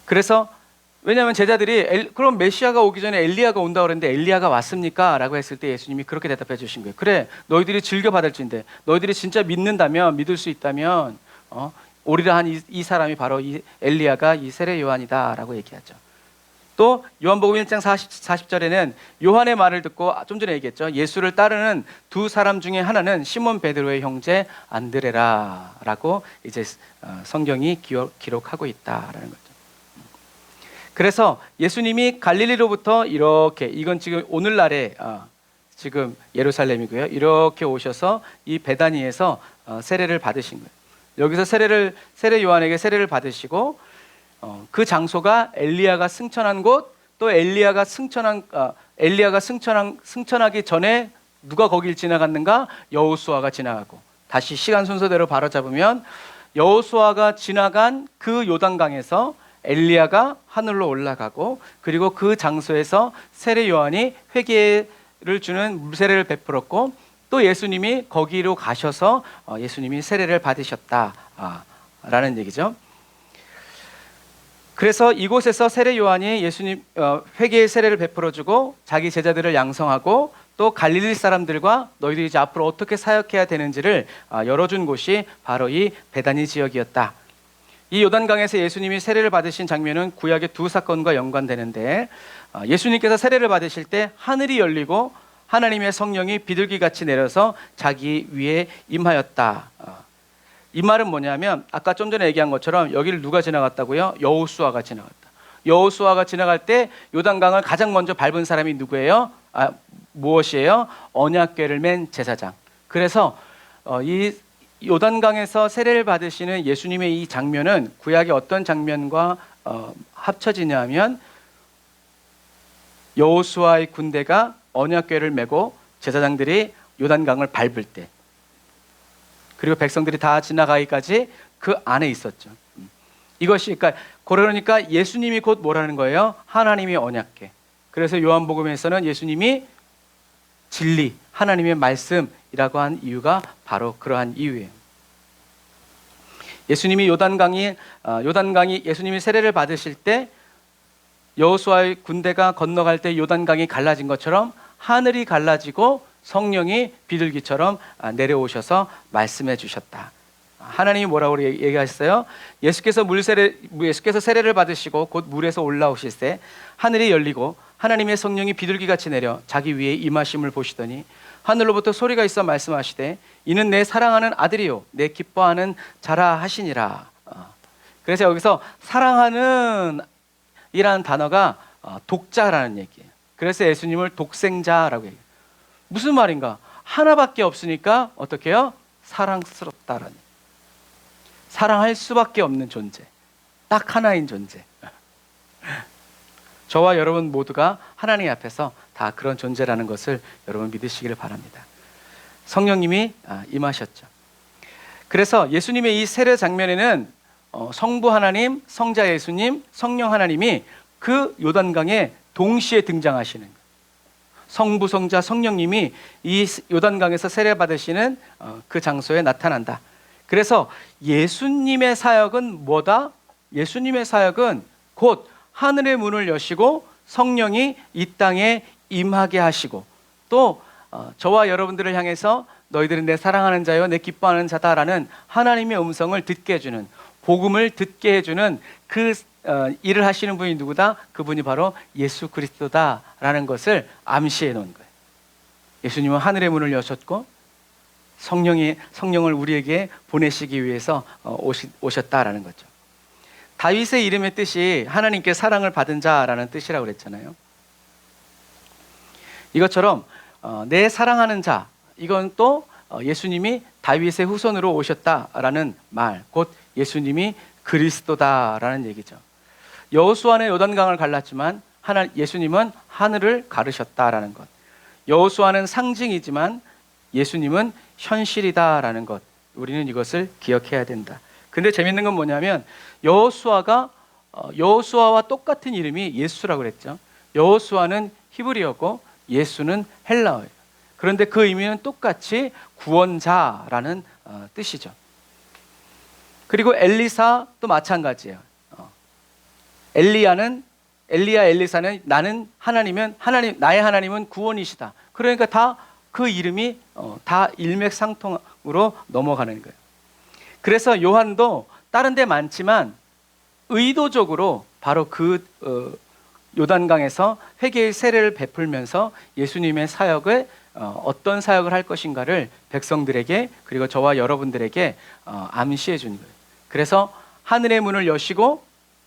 S1: 그래서 왜냐하면 제자들이 그럼 메시아가 오기 전에 엘리야가 온다고 그랬는데 엘리야가 왔습니까? 라고 했을 때 예수님이 그렇게 대답해 주신 거예요. 그래, 너희들이 즐겨 받을진대, 너희들이 진짜 믿는다면, 믿을 수 있다면 오리라 한 이 사람이 바로 이 엘리야가 이 세례 요한이다 라고 얘기하죠. 또 요한복음 1장 40절에는 요한의 말을 듣고 좀 전에 얘기했죠. 예수를 따르는 두 사람 중에 하나는 시몬 베드로의 형제 안드레라 라고 이제 성경이 기록하고 있다라는 거죠. 그래서 예수님이 갈릴리로부터 이렇게, 이건 지금 오늘날에 지금 예루살렘이고요. 이렇게 오셔서 이 베다니에서 세례를 받으신 거예요. 여기서 세례 요한에게 세례를 받으시고 그 장소가 엘리야가 승천한 곳, 또 엘리야가 승천하기 전에 누가 거길 지나갔는가? 여호수아가 지나가고, 다시 시간 순서대로 바로 잡으면 여호수아가 지나간 그 요단강에서 엘리야가 하늘로 올라가고, 그리고 그 장소에서 세례 요한이 회개를 주는 물세례를 베풀었고, 또 예수님이 거기로 가셔서 예수님이 세례를 받으셨다라는 얘기죠. 그래서 이곳에서 세례 요한이 예수님 회개의 세례를 베풀어주고 자기 제자들을 양성하고, 또 갈릴리 사람들과 너희들이 이제 앞으로 어떻게 사역해야 되는지를 열어준 곳이 바로 이 베다니 지역이었다. 이 요단강에서 예수님이 세례를 받으신 장면은 구약의 두 사건과 연관되는데, 예수님께서 세례를 받으실 때 하늘이 열리고 하나님의 성령이 비둘기같이 내려서 자기 위에 임하였다. 이 말은 뭐냐면 아까 좀 전에 얘기한 것처럼 여기를 누가 지나갔다고요? 여호수아가 지나갔다. 여호수아가 지나갈 때 요단강을 가장 먼저 밟은 사람이 누구예요? 무엇이에요? 언약궤를 맨 제사장. 그래서 이 요단강에서 세례를 받으시는 예수님의 이 장면은 구약의 어떤 장면과 합쳐지냐면, 여호수아의 군대가 언약궤를 메고 제사장들이 요단강을 밟을 때, 그리고 백성들이 다 지나가기까지 그 안에 있었죠. 이것이 그러니까 예수님이 곧 뭐라는 거예요? 하나님이 언약궤. 그래서 요한복음에서는 예수님이 진리, 하나님의 말씀이라고 한 이유가 바로 그러한 이유예요. 예수님이 요단강이 예수님이 세례를 받으실 때 여호수아의 군대가 건너갈 때 요단강이 갈라진 것처럼 하늘이 갈라지고 성령이 비둘기처럼 내려오셔서 말씀해 주셨다. 하나님이 뭐라고 얘기하셨어요? 예수께서 세례를 받으시고 곧 물에서 올라오실 때 하늘이 열리고 하나님의 성령이 비둘기같이 내려 자기 위에 임하심을 보시더니 하늘로부터 소리가 있어 말씀하시되 이는 내 사랑하는 아들이요 내 기뻐하는 자라 하시니라. 그래서 여기서 사랑하는 이라는 단어가 독자라는 얘기예요. 그래서 예수님을 독생자라고 얘기해요. 무슨 말인가? 하나밖에 없으니까 어떻게 해요? 사랑스럽다라는, 사랑할 수밖에 없는 존재, 딱 하나인 존재. 저와 여러분 모두가 하나님 앞에서 다 그런 존재라는 것을 여러분 믿으시기를 바랍니다. 성령님이 임하셨죠. 그래서 예수님의 이 세례 장면에는 성부 하나님, 성자 예수님, 성령 하나님이 그 요단강에 동시에 등장하시는 거예요. 성부, 성자, 성령님이 이 요단강에서 세례 받으시는 그 장소에 나타난다. 그래서 예수님의 사역은 뭐다? 예수님의 사역은 곧 하늘의 문을 여시고 성령이 이 땅에 임하게 하시고 또 저와 여러분들을 향해서 너희들은 내 사랑하는 자요 내 기뻐하는 자다라는 하나님의 음성을 듣게 해주는, 복음을 듣게 해주는 그 일을 하시는 분이 누구다? 그분이 바로 예수 그리스도다라는 것을 암시해 놓은 거예요. 예수님은 하늘의 문을 여셨고 성령을 우리에게 보내시기 위해서 오셨다라는 거죠. 다윗의 이름의 뜻이 하나님께 사랑을 받은 자라는 뜻이라고 그랬잖아요. 이것처럼 내 사랑하는 자, 이건 또 예수님이 다윗의 후손으로 오셨다라는 말, 곧 예수님이 그리스도다라는 얘기죠. 여호수아는 요단강을 갈랐지만 예수님은 하늘을 가르셨다라는 것. 여호수아는 상징이지만 예수님은 현실이다라는 것. 우리는 이것을 기억해야 된다. 근데 재밌는 건 뭐냐면 여호수아와 똑같은 이름이 예수라고 그랬죠. 여호수아는 히브리어고 예수는 헬라어예요. 그런데 그 의미는 똑같이 구원자라는 뜻이죠. 그리고 엘리사도 마찬가지예요. 엘리사는 나의 하나님은 구원이시다. 그러니까 다 그 이름이 다 일맥상통으로 넘어가는 거예요. 그래서 요한도 다른 데 많지만 의도적으로 바로 그 요단강에서 회개의 세례를 베풀면서 예수님의 사역을 어떤 사역을 할 것인가를 백성들에게 그리고 저와 여러분들에게 암시해 준 거예요. 그래서 하늘의 문을 여시고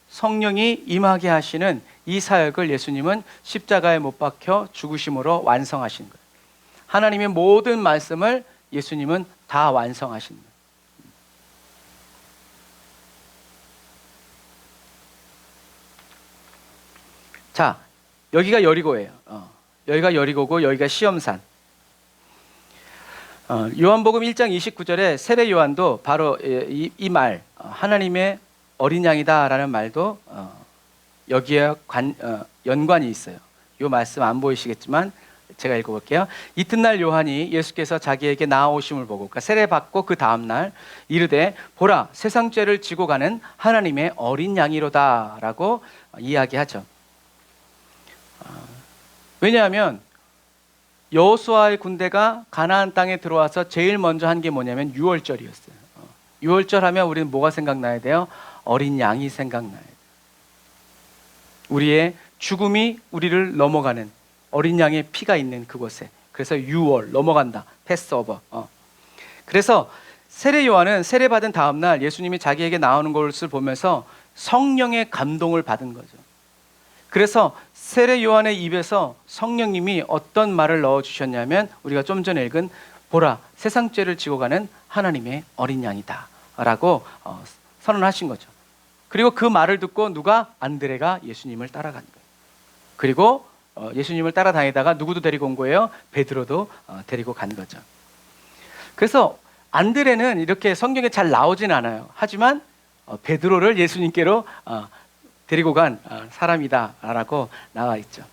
S1: 성령이 임하게 하시는 이 사역을 예수님은 십자가에 못 박혀 죽으심으로 완성하신 거예요. 하나님의 모든 말씀을 예수님은 다 완성하신 거예요. 자, 여기가 여리고예요. 여기가 여리고고 여기가 시험산. 요한복음 1장 29절에 세례 요한도 바로 이 말, 하나님의 어린 양이다라는 말도 여기에 연관이 있어요. 이 말씀 안 보이시겠지만 제가 읽어볼게요. 이튿날 요한이 예수께서 자기에게 나아오심을 보고, 그러니까 세례 받고 그 다음 날 이르되 보라 세상 죄를 지고 가는 하나님의 어린 양이로다라고 이야기하죠. 왜냐하면 여호수아의 군대가 가나안 땅에 들어와서 제일 먼저 한 게 뭐냐면 유월절이었어요. 유월절 하면 우리는 뭐가 생각나야 돼요? 어린 양이 생각나야 돼요. 우리의 죽음이 우리를 넘어가는 어린 양의 피가 있는 그곳에. 그래서 유월, 넘어간다. 패스오버. 그래서 세례 요한은 세례 받은 다음 날 예수님이 자기에게 나오는 것을 보면서 성령의 감동을 받은 거죠. 그래서 세례 요한의 입에서 성령님이 어떤 말을 넣어주셨냐면 우리가 좀 전에 읽은 보라 세상 죄를 지고 가는 하나님의 어린 양이다 라고 선언하신 거죠. 그리고 그 말을 듣고 누가? 안드레가 예수님을 따라간 거예요. 그리고 예수님을 따라다니다가 누구도 데리고 온 거예요? 베드로도 데리고 간 거죠. 그래서 안드레는 이렇게 성경에 잘 나오진 않아요. 하지만 베드로를 예수님께로 데리고 간 사람이다라고 나와 있죠.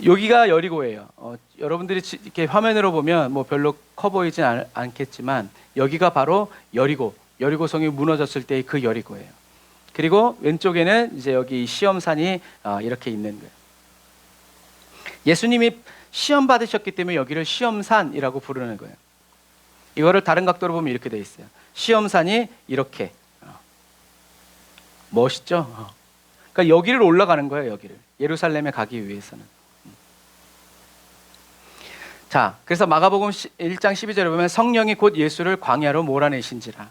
S1: 여기가 여리고예요. 여러분들이 이렇게 화면으로 보면 뭐 별로 커 보이진 않겠지만 여기가 바로 여리고 성이 무너졌을 때의 그 여리고예요. 그리고 왼쪽에는 이제 여기 시험산이 이렇게 있는 거예요. 예수님이 시험 받으셨기 때문에 여기를 시험산이라고 부르는 거예요. 이거를 다른 각도로 보면 이렇게 돼 있어요. 시험산이 이렇게 멋있죠? 그러니까 여기를 올라가는 거예요. 여기를 예루살렘에 가기 위해서는. 자, 그래서 마가복음 1장 12절에 보면 성령이 곧 예수를 광야로 몰아내신지라.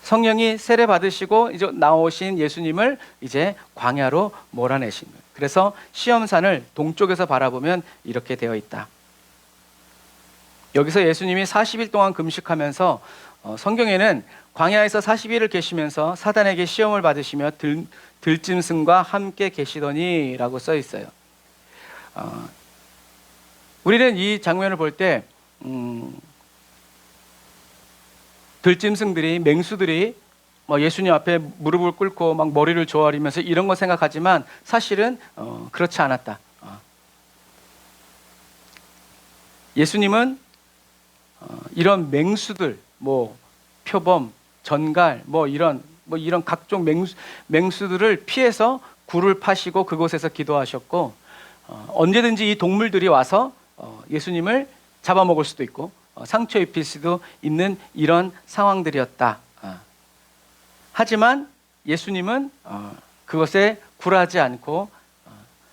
S1: 성령이 세례 받으시고 이제 나오신 예수님을 이제 광야로 몰아내신 거예요. 그래서 시험산을 동쪽에서 바라보면 이렇게 되어 있다. 여기서 예수님이 40일 동안 금식하면서 성경에는 광야에서 40일을 계시면서 사단에게 시험을 받으시며 들짐승과 함께 계시더니 라고 써 있어요. 우리는 이 장면을 볼 때 들짐승들이, 맹수들이 예수님 앞에 무릎을 꿇고 막 머리를 조아리면서 이런 거 생각하지만 사실은 그렇지 않았다. 예수님은 이런 맹수들, 표범, 전갈, 이런 각종 맹수들을 피해서 굴을 파시고 그곳에서 기도하셨고, 언제든지 이 동물들이 와서 예수님을 잡아먹을 수도 있고 상처 입힐 수도 있는 이런 상황들이었다. 하지만 예수님은 그것에 굴하지 않고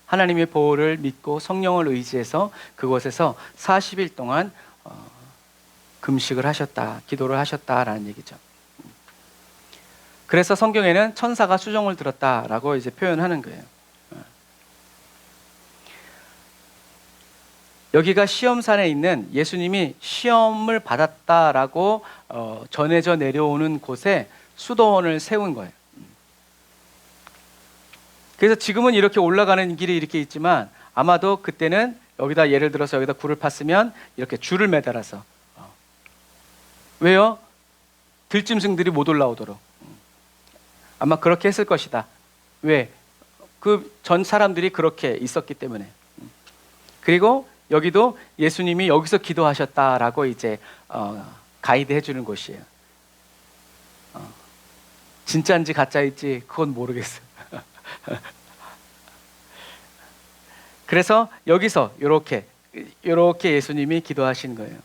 S1: 하나님의 보호를 믿고 성령을 의지해서 그곳에서 40일 동안 금식을 하셨다, 기도를 하셨다라는 얘기죠. 그래서 성경에는 천사가 수종을 들었다라고 이제 표현하는 거예요. 여기가 시험산에 있는 예수님이 시험을 받았다라고 전해져 내려오는 곳에 수도원을 세운 거예요. 그래서 지금은 이렇게 올라가는 길이 이렇게 있지만 아마도 그때는 여기다 예를 들어서 여기다 굴을 팠으면 이렇게 줄을 매달아서 왜요? 들짐승들이 못 올라오도록 아마 그렇게 했을 것이다. 왜? 그 전 사람들이 그렇게 있었기 때문에. 그리고 여기도 예수님이 여기서 기도하셨다라고 이제 가이드 해주는 곳이에요. 진짜인지 가짜인지 그건 모르겠어요. 그래서 여기서 이렇게 예수님이 기도하신 거예요.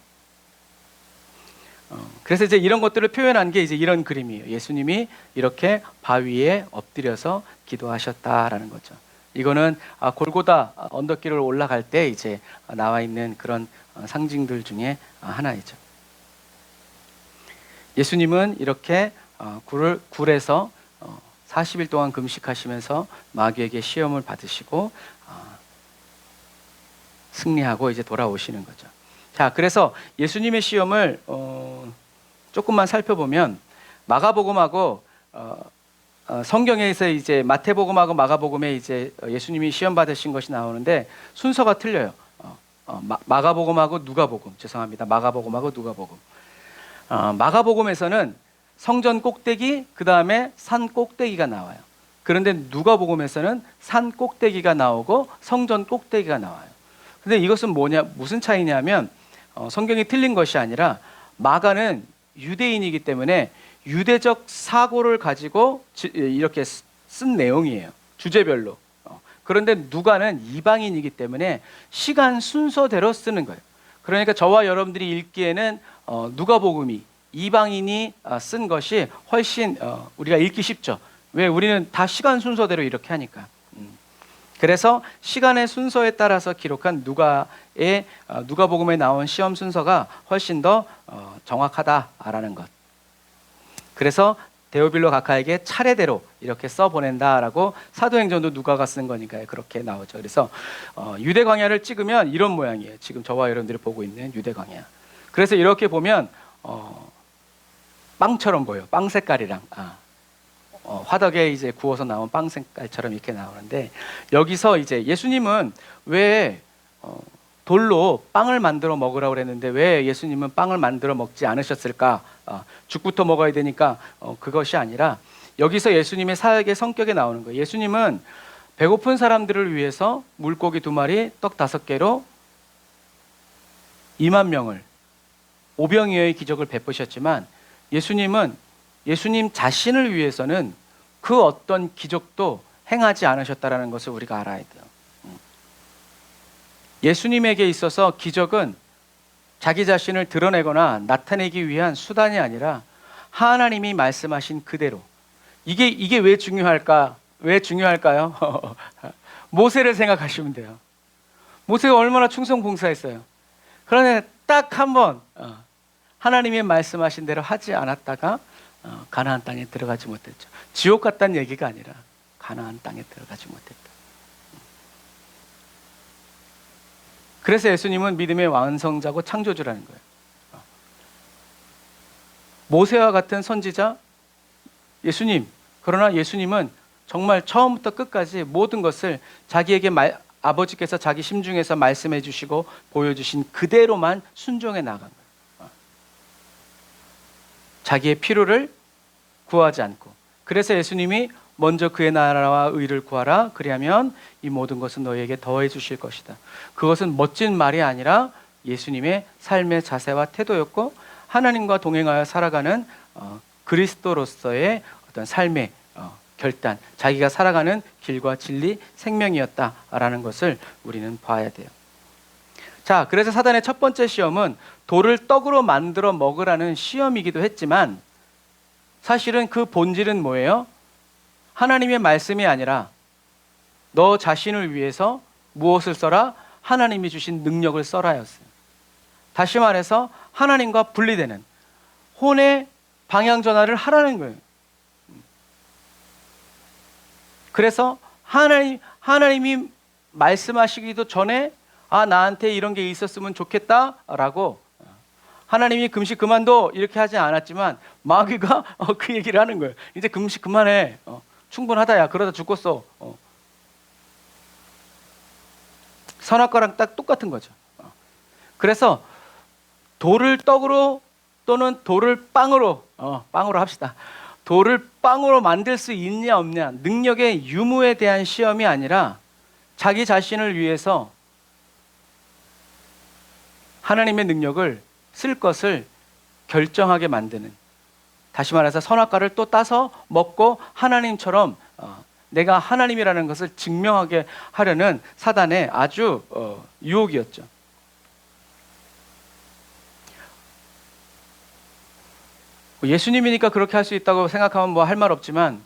S1: 그래서 이제 이런 것들을 표현한 게 이제 이런 그림이에요. 예수님이 이렇게 바위에 엎드려서 기도하셨다라는 거죠. 이거는 골고다 언덕길을 올라갈 때 이제 나와 있는 그런 상징들 중에 하나이죠. 예수님은 이렇게 굴에서 40일 동안 금식하시면서 마귀에게 시험을 받으시고 승리하고 이제 돌아오시는 거죠. 자, 그래서 예수님의 시험을 조금만 살펴보면 마가복음하고 성경에서 이제 마태복음하고 마가복음에 이제 예수님이 시험 받으신 것이 나오는데 순서가 틀려요. 마가복음하고 누가복음, 죄송합니다. 마가복음하고 누가복음. 마가복음에서는 성전 꼭대기, 그 다음에 산 꼭대기가 나와요. 그런데 누가복음에서는 산 꼭대기가 나오고 성전 꼭대기가 나와요. 근데 이것은 무슨 차이냐면 성경이 틀린 것이 아니라 마가는 유대인이기 때문에 유대적 사고를 가지고 이렇게 쓴 내용이에요. 주제별로. 그런데 누가는 이방인이기 때문에 시간 순서대로 쓰는 거예요. 그러니까 저와 여러분들이 읽기에는 누가복음이 이방인이 쓴 것이 훨씬 우리가 읽기 쉽죠. 왜? 우리는 다 시간 순서대로 이렇게 하니까. 그래서 시간의 순서에 따라서 기록한 누가복음에 나온 시험 순서가 훨씬 더 정확하다라는 것. 그래서 데오빌로 각하에게 차례대로 이렇게 써보낸다라고 사도행전도 누가가 쓴 거니까요. 그렇게 나오죠. 그래서 유대 광야를 찍으면 이런 모양이에요. 지금 저와 여러분들이 보고 있는 유대 광야. 그래서 이렇게 보면 빵처럼 보여. 빵 색깔이랑 화덕에 이제 구워서 나온 빵 색깔처럼 이렇게 나오는데 여기서 이제 예수님은 왜 돌로 빵을 만들어 먹으라고 그랬는데 왜 예수님은 빵을 만들어 먹지 않으셨을까? 죽부터 먹어야 되니까 그것이 아니라 여기서 예수님의 사역의 성격에 나오는 거예요. 예수님은 배고픈 사람들을 위해서 물고기 2마리, 떡 5개로 2만 명을 오병이어의 기적을 베푸셨지만 예수님은 예수님 자신을 위해서는 그 어떤 기적도 행하지 않으셨다는 것을 우리가 알아야 돼요. 예수님에게 있어서 기적은 자기 자신을 드러내거나 나타내기 위한 수단이 아니라 하나님이 말씀하신 그대로. 이게 왜 중요할까? 왜 중요할까요? 모세를 생각하시면 돼요. 모세가 얼마나 충성 봉사했어요. 그런데 딱 한 번 하나님이 말씀하신 대로 하지 않았다가 가나안 땅에 들어가지 못했죠. 지옥 갔다는 얘기가 아니라 가나안 땅에 들어가지 못했다. 그래서 예수님은 믿음의 완성자고 창조주라는 거예요. 모세와 같은 선지자 예수님, 그러나 예수님은 정말 처음부터 끝까지 모든 것을 자기에게 아버지께서 자기 심중에서 말씀해 주시고 보여주신 그대로만 순종해 나간 거예요. 자기의 필요를 구하지 않고. 그래서 예수님이 먼저 그의 나라와 의를 구하라. 그리하면 이 모든 것은 너희에게 더해 주실 것이다. 그것은 멋진 말이 아니라 예수님의 삶의 자세와 태도였고 하나님과 동행하여 살아가는 그리스도로서의 어떤 삶의 결단, 자기가 살아가는 길과 진리, 생명이었다라는 것을 우리는 봐야 돼요. 자, 그래서 사단의 첫 번째 시험은 돌을 떡으로 만들어 먹으라는 시험이기도 했지만 사실은 그 본질은 뭐예요? 하나님의 말씀이 아니라 너 자신을 위해서 무엇을 써라? 하나님이 주신 능력을 써라였어요. 다시 말해서 하나님과 분리되는 혼의 방향 전환을 하라는 거예요. 그래서 하나님이 말씀하시기도 전에 나한테 이런 게 있었으면 좋겠다라고 하나님이 금식 그만둬 이렇게 하지 않았지만 마귀가 그 얘기를 하는 거예요. 이제 금식 그만해. 충분하다. 야 그러다 죽겠어. 선악과랑 딱 똑같은 거죠. 그래서 돌을 떡으로 또는 돌을 빵으로 빵으로 합시다. 돌을 빵으로 만들 수 있냐 없냐 능력의 유무에 대한 시험이 아니라 자기 자신을 위해서 하나님의 능력을 쓸 것을 결정하게 만드는, 다시 말해서 선악과를 또 따서 먹고 하나님처럼 내가 하나님이라는 것을 증명하게 하려는 사단의 아주 유혹이었죠. 예수님이니까 그렇게 할 수 있다고 생각하면 뭐 할 말 없지만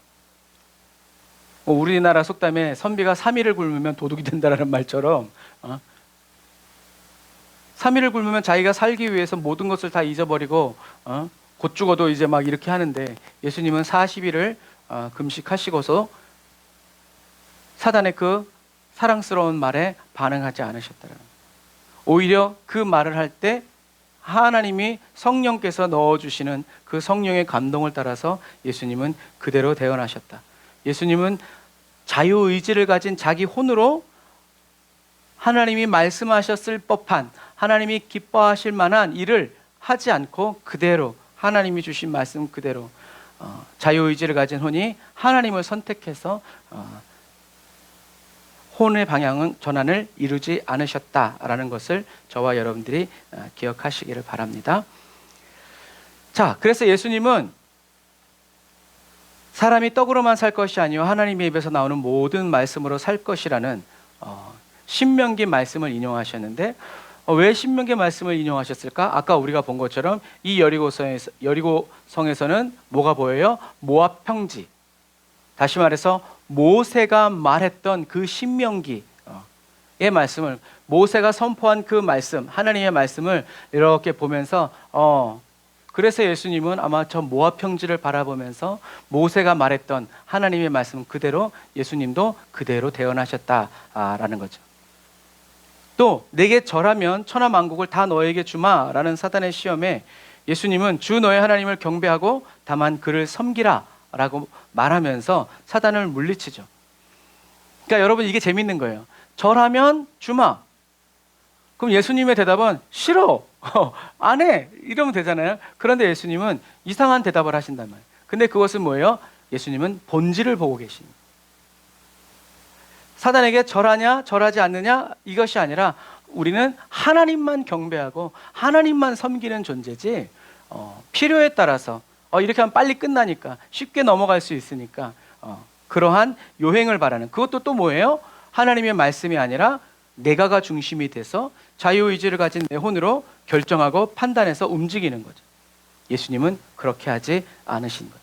S1: 우리나라 속담에 선비가 3일을 굶으면 도둑이 된다라는 말처럼 3일을 굶으면 자기가 살기 위해서 모든 것을 다 잊어버리고 곧 죽어도 이제 막 이렇게 하는데 예수님은 40일을 금식하시고서 사단의 그 사랑스러운 말에 반응하지 않으셨더라고요. 오히려 그 말을 할 때 하나님이 성령께서 넣어주시는 그 성령의 감동을 따라서 예수님은 그대로 대언하셨다. 예수님은 자유의지를 가진 자기 혼으로 하나님이 말씀하셨을 법한, 하나님이 기뻐하실 만한 일을 하지 않고 그대로 하나님이 주신 말씀 그대로 자유의지를 가진 혼이 하나님을 선택해서 혼의 방향은 전환을 이루지 않으셨다라는 것을 저와 여러분들이 기억하시기를 바랍니다. 자, 그래서 예수님은 사람이 떡으로만 살 것이 아니요 하나님의 입에서 나오는 모든 말씀으로 살 것이라는 신명기 말씀을 인용하셨는데 왜 신명기 말씀을 인용하셨을까? 아까 우리가 본 것처럼 이 여리고성에서는 뭐가 보여요? 모압 평지. 다시 말해서 모세가 말했던 그 신명기의 말씀을, 모세가 선포한 그 말씀, 하나님의 말씀을 이렇게 보면서 그래서 예수님은 아마 저 모압 평지를 바라보면서 모세가 말했던 하나님의 말씀 그대로 예수님도 그대로 대언하셨다라는 거죠. 또 내게 절하면 천하 만국을 다 너에게 주마라는 사단의 시험에 예수님은 주 너의 하나님을 경배하고 다만 그를 섬기라 라고 말하면서 사단을 물리치죠. 그러니까 여러분 이게 재밌는 거예요. 절하면 주마. 그럼 예수님의 대답은 싫어, 안 해, 이러면 되잖아요. 그런데 예수님은 이상한 대답을 하신단 말이에요. 근데 그것은 뭐예요? 예수님은 본질을 보고 계십니다. 사단에게 절하냐 절하지 않느냐 이것이 아니라 우리는 하나님만 경배하고 하나님만 섬기는 존재지, 필요에 따라서 이렇게 하면 빨리 끝나니까 쉽게 넘어갈 수 있으니까 그러한 요행을 바라는, 그것도 또 뭐예요? 하나님의 말씀이 아니라 내가가 중심이 돼서 자유의지를 가진 내 혼으로 결정하고 판단해서 움직이는 거죠. 예수님은 그렇게 하지 않으신 거예요.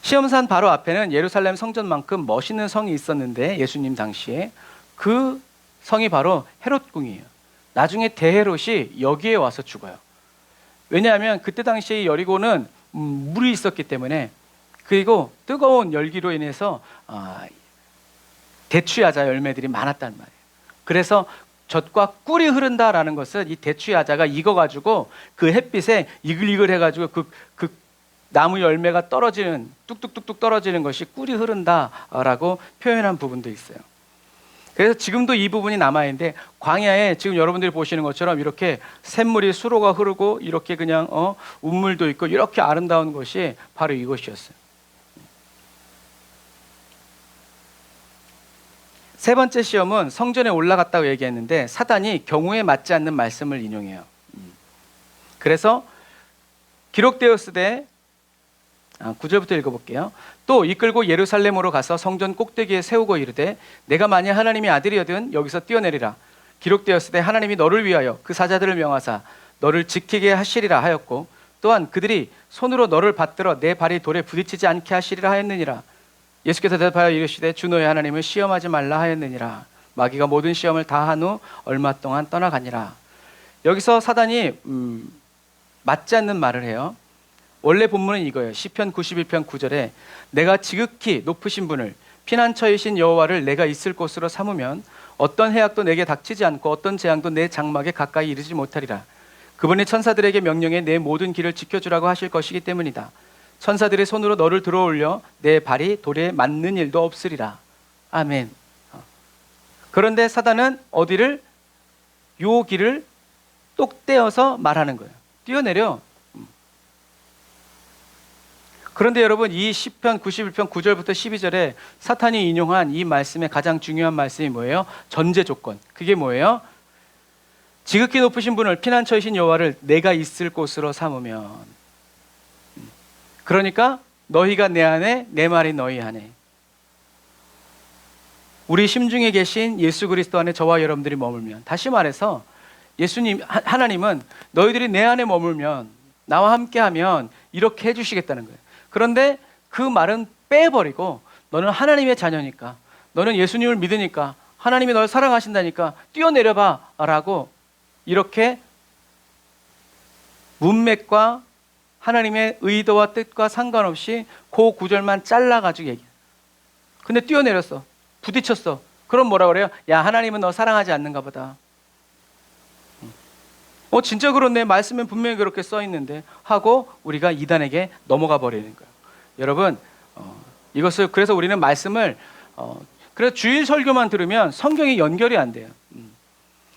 S1: 시험산 바로 앞에는 예루살렘 성전만큼 멋있는 성이 있었는데, 예수님 당시에 그 성이 바로 헤롯궁이에요. 나중에 대헤롯이 여기에 와서 죽어요. 왜냐하면 그때 당시에 여리고는 물이 있었기 때문에, 그리고 뜨거운 열기로 인해서 대추야자 열매들이 많았단 말이에요. 그래서 젖과 꿀이 흐른다라는 것은 이 대추야자가 익어가지고 그 햇빛에 이글이글 해가지고 그 나무 열매가 떨어지는, 뚝뚝뚝뚝 떨어지는 것이 꿀이 흐른다라고 표현한 부분도 있어요. 그래서 지금도 이 부분이 남아있는데, 광야에 지금 여러분들이 보시는 것처럼 이렇게 샘물이 수로가 흐르고 이렇게 그냥 운물도 있고 이렇게 아름다운 것이 바로 이것이었어요. 세 번째 시험은 성전에 올라갔다고 얘기했는데, 사단이 경우에 맞지 않는 말씀을 인용해요. 그래서 기록되었으되, 9절부터 읽어볼게요. 또 이끌고 예루살렘으로 가서 성전 꼭대기에 세우고 이르되, 내가 만일 하나님의 아들이여든 여기서 뛰어내리라. 기록되었으되 하나님이 너를 위하여 그 사자들을 명하사 너를 지키게 하시리라 하였고, 또한 그들이 손으로 너를 받들어 내 발이 돌에 부딪히지 않게 하시리라 하였느니라. 예수께서 대답하여 이르시되 주 너의 하나님을 시험하지 말라 하였느니라. 마귀가 모든 시험을 다 한 후 얼마 동안 떠나가니라. 여기서 사단이 맞지 않는 말을 해요. 원래 본문은 이거예요. 시편 91편 9절에 내가 지극히 높으신 분을, 피난처이신 여호와를 내가 있을 곳으로 삼으면 어떤 해악도 내게 닥치지 않고 어떤 재앙도 내 장막에 가까이 이르지 못하리라. 그분이 천사들에게 명령해 내 모든 길을 지켜주라고 하실 것이기 때문이다. 천사들의 손으로 너를 들어올려 내 발이 돌에 맞는 일도 없으리라. 아멘. 그런데 사단은 어디를? 요 길을 똑 떼어서 말하는 거예요. 뛰어내려. 그런데 여러분, 이 시편 91편 9절부터 12절에 사탄이 인용한 이 말씀의 가장 중요한 말씀이 뭐예요? 전제 조건. 그게 뭐예요? 지극히 높으신 분을, 피난처이신 여호와를 내가 있을 곳으로 삼으면, 그러니까 너희가 내 안에, 내 말이 너희 안에, 우리 심중에 계신 예수 그리스도 안에 저와 여러분들이 머물면, 다시 말해서 예수님, 하나님은 너희들이 내 안에 머물면, 나와 함께하면 이렇게 해주시겠다는 거예요. 그런데 그 말은 빼버리고, 너는 하나님의 자녀니까, 너는 예수님을 믿으니까, 하나님이 널 사랑하신다니까 뛰어내려봐 라고, 이렇게 문맥과 하나님의 의도와 뜻과 상관없이 그 구절만 잘라가지고 얘기해. 근데 뛰어내렸어, 부딪혔어. 그럼 뭐라 그래요? 야, 하나님은 너 사랑하지 않는가 보다. 진짜 그렇네, 말씀은 분명히 그렇게 써 있는데 하고 우리가 이단에게 넘어가 버리는 거예요. 여러분, 이것을, 그래서 우리는 말씀을 그래서 주일 설교만 들으면 성경이 연결이 안 돼요.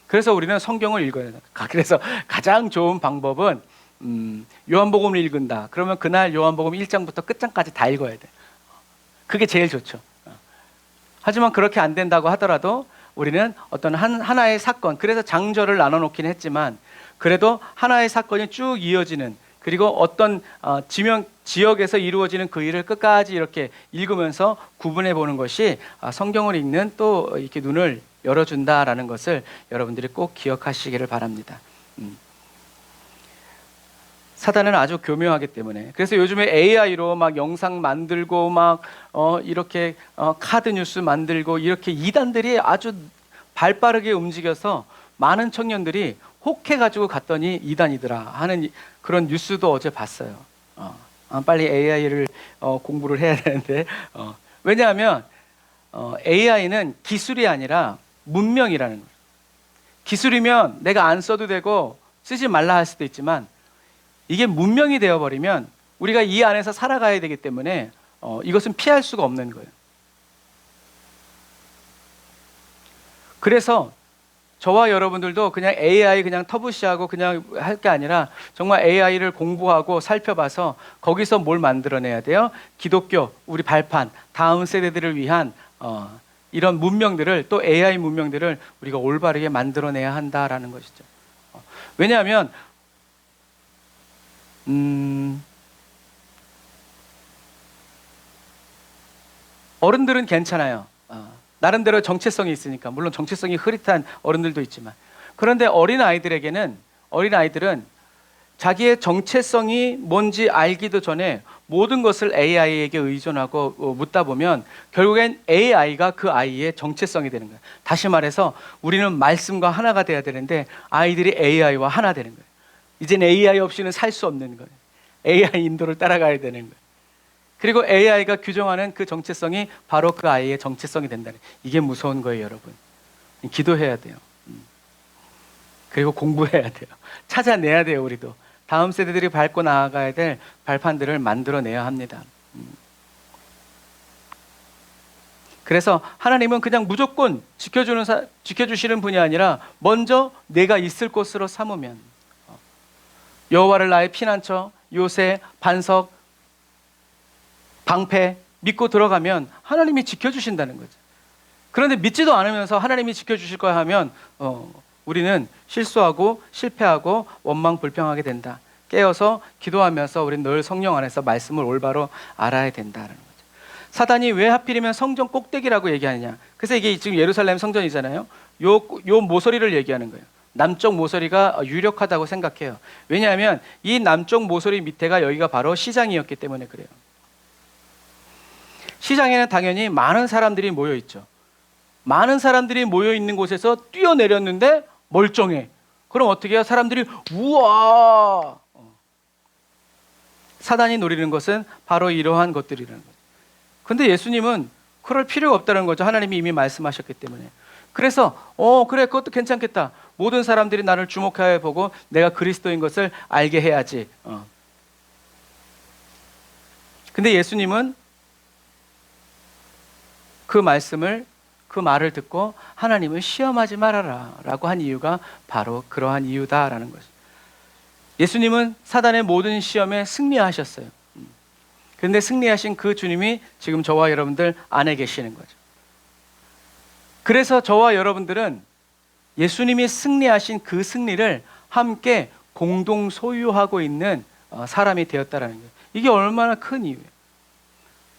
S1: 그래서 우리는 성경을 읽어야 돼요. 그래서 가장 좋은 방법은 요한복음을 읽는다. 그러면 그날 요한복음 1장부터 끝장까지 다 읽어야 돼. 그게 제일 좋죠. 하지만 그렇게 안 된다고 하더라도 우리는 어떤 하나의 사건, 그래서 장절을 나눠놓긴 했지만 그래도 하나의 사건이 쭉 이어지는, 그리고 어떤 지역에서 이루어지는 그 일을 끝까지 이렇게 읽으면서 구분해 보는 것이 성경을 읽는 또 이렇게 눈을 열어준다라는 것을 여러분들이 꼭 기억하시기를 바랍니다. 사단은 아주 교묘하기 때문에, 그래서 요즘에 AI로 막 영상 만들고 막 이렇게 카드 뉴스 만들고 이렇게 이단들이 아주 발빠르게 움직여서 많은 청년들이 혹해가지고 갔더니 이단이더라 하는 그런 뉴스도 어제 봤어요. 빨리 AI를 공부를 해야 되는데, 왜냐하면 AI는 기술이 아니라 문명이라는 거예요. 기술이면 내가 안 써도 되고 쓰지 말라 할 수도 있지만, 이게 문명이 되어버리면 우리가 이 안에서 살아가야 되기 때문에 이것은 피할 수가 없는 거예요. 그래서 저와 여러분들도 그냥 AI 그냥 터부시하고 그냥 할 게 아니라 정말 AI를 공부하고 살펴봐서 거기서 뭘 만들어내야 돼요? 기독교, 우리 발판, 다음 세대들을 위한 이런 문명들을, 또 AI 문명들을 우리가 올바르게 만들어내야 한다라는 것이죠. 왜냐하면 어른들은 괜찮아요. 나름대로 정체성이 있으니까. 물론 정체성이 흐릿한 어른들도 있지만, 그런데 어린아이들은 자기의 정체성이 뭔지 알기도 전에 모든 것을 AI에게 의존하고 묻다 보면 결국엔 AI가 그 아이의 정체성이 되는 거예요. 다시 말해서 우리는 말씀과 하나가 돼야 되는데 아이들이 AI와 하나 되는 거예요. 이젠 AI 없이는 살 수 없는 거예요. AI 인도를 따라가야 되는 거예요. 그리고 AI가 규정하는 그 정체성이 바로 그 아이의 정체성이 된다는, 이게 무서운 거예요, 여러분. 기도해야 돼요. 그리고 공부해야 돼요. 찾아내야 돼요, 우리도. 다음 세대들이 밟고 나아가야 될 발판들을 만들어내야 합니다. 그래서 하나님은 그냥 무조건 지켜주시는 분이 아니라 먼저 내가 있을 곳으로 삼으면, 여호와를 나의 피난처, 요새, 반석, 방패 믿고 들어가면 하나님이 지켜주신다는 거죠. 그런데 믿지도 않으면서 하나님이 지켜주실 거야 하면 우리는 실수하고 실패하고 원망불평하게 된다. 깨어서 기도하면서 우리는 늘 성령 안에서 말씀을 올바로 알아야 된다는 거죠. 사단이 왜 하필이면 성전 꼭대기라고 얘기하느냐. 그래서 이게 지금 예루살렘 성전이잖아요. 요 모서리를 얘기하는 거예요. 남쪽 모서리가 유력하다고 생각해요. 왜냐하면 이 남쪽 모서리 밑에가 여기가 바로 시장이었기 때문에 그래요. 시장에는 당연히 많은 사람들이 모여 있죠. 많은 사람들이 모여 있는 곳에서 뛰어내렸는데 멀쩡해. 그럼 어떻게 해요? 사람들이 우와. 사단이 노리는 것은 바로 이러한 것들이라는 거죠. 근데 예수님은 그럴 필요가 없다는 거죠. 하나님이 이미 말씀하셨기 때문에. 그래서 그래, 그것도 괜찮겠다. 모든 사람들이 나를 주목하여 보고 내가 그리스도인 것을 알게 해야지. 근데 예수님은 그 말을 듣고 하나님을 시험하지 말아라 라고 한 이유가 바로 그러한 이유다라는 거죠. 예수님은 사단의 모든 시험에 승리하셨어요. 그런데 승리하신 그 주님이 지금 저와 여러분들 안에 계시는 거죠. 그래서 저와 여러분들은 예수님이 승리하신 그 승리를 함께 공동 소유하고 있는 사람이 되었다라는 거예요. 이게 얼마나 큰 이유예요.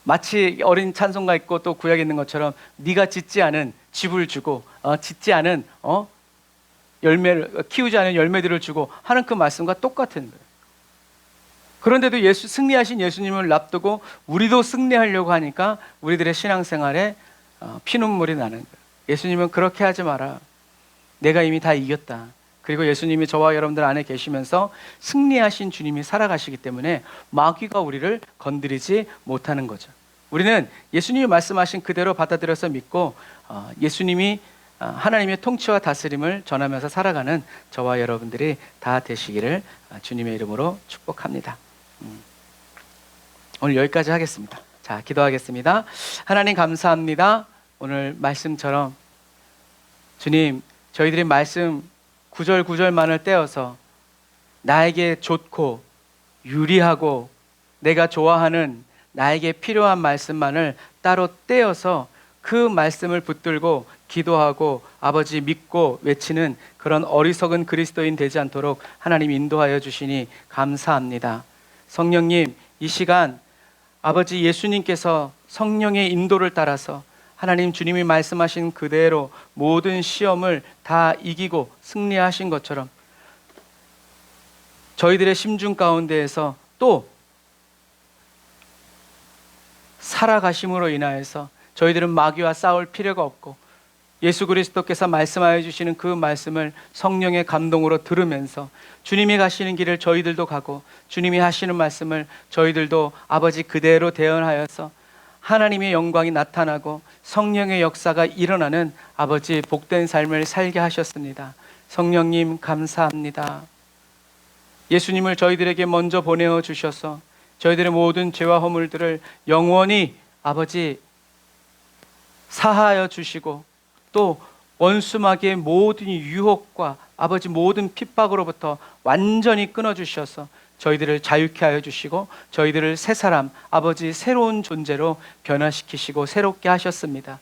S1: 마치 어린 찬송가 있고 또 구약에 있는 것처럼 네가 짓지 않은 집을 주고 짓지 않은 열매를 키우지 않은 열매들을 주고 하는 그 말씀과 똑같은 거예요. 그런데도 승리하신 예수님을 납두고 우리도 승리하려고 하니까 우리들의 신앙생활에 피눈물이 나는 거예요. 예수님은 그렇게 하지 마라. 내가 이미 다 이겼다. 그리고 예수님이 저와 여러분들 안에 계시면서 승리하신 주님이 살아가시기 때문에 마귀가 우리를 건드리지 못하는 거죠. 우리는 예수님이 말씀하신 그대로 받아들여서 믿고 예수님이 하나님의 통치와 다스림을 전하면서 살아가는 저와 여러분들이 다 되시기를 주님의 이름으로 축복합니다. 오늘 여기까지 하겠습니다. 자, 기도하겠습니다. 하나님 감사합니다. 오늘 말씀처럼 주님, 저희들이 말씀 구절구절만을 떼어서 나에게 좋고 유리하고 내가 좋아하는 나에게 필요한 말씀만을 따로 떼어서 그 말씀을 붙들고 기도하고 아버지 믿고 외치는 그런 어리석은 그리스도인 되지 않도록 하나님 인도하여 주시니 감사합니다. 성령님, 이 시간 아버지 예수님께서 성령의 인도를 따라서 하나님 주님이 말씀하신 그대로 모든 시험을 다 이기고 승리하신 것처럼 저희들의 심중 가운데에서 또 살아가심으로 인하여서 저희들은 마귀와 싸울 필요가 없고 예수 그리스도께서 말씀하여 주시는 그 말씀을 성령의 감동으로 들으면서 주님이 가시는 길을 저희들도 가고 주님이 하시는 말씀을 저희들도 아버지 그대로 대언하여서 하나님의 영광이 나타나고 성령의 역사가 일어나는 아버지 복된 삶을 살게 하셨습니다. 성령님 감사합니다. 예수님을 저희들에게 먼저 보내어 주셔서 저희들의 모든 죄와 허물들을 영원히 아버지 사하여 주시고 또 원수마귀의 모든 유혹과 아버지 모든 핍박으로부터 완전히 끊어주셔서 저희들을 자유케 하여 주시고 저희들을 새 사람, 아버지 새로운 존재로 변화시키시고 새롭게 하셨습니다.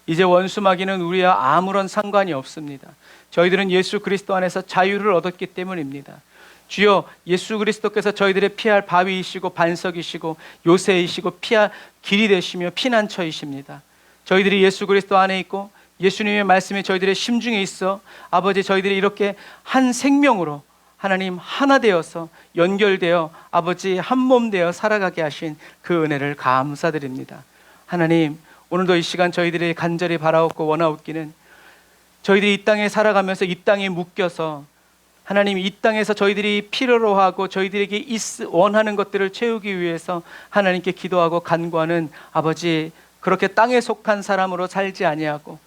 S1: 이제 원수마귀는 우리와 아무런 상관이 없습니다. 저희들은 예수 그리스도 안에서 자유를 얻었기 때문입니다. 주여, 예수 그리스도께서 저희들의 피할 바위이시고 반석이시고 요새이시고 피할 길이 되시며 피난처이십니다. 저희들이 예수 그리스도 안에 있고 예수님의 말씀이 저희들의 심중에 있어 아버지 저희들이 이렇게 한 생명으로 하나님 하나 되어서 연결되어 아버지 한 몸 되어 살아가게 하신 그 은혜를 감사드립니다. 하나님, 오늘도 이 시간 저희들이 간절히 바라옵고 원하옵기는 저희들이 이 땅에 살아가면서 이 땅에 묶여서 하나님 이 땅에서 저희들이 필요로 하고 저희들에게 원하는 것들을 채우기 위해서 하나님께 기도하고 간구하는 아버지, 그렇게 땅에 속한 사람으로 살지 아니하고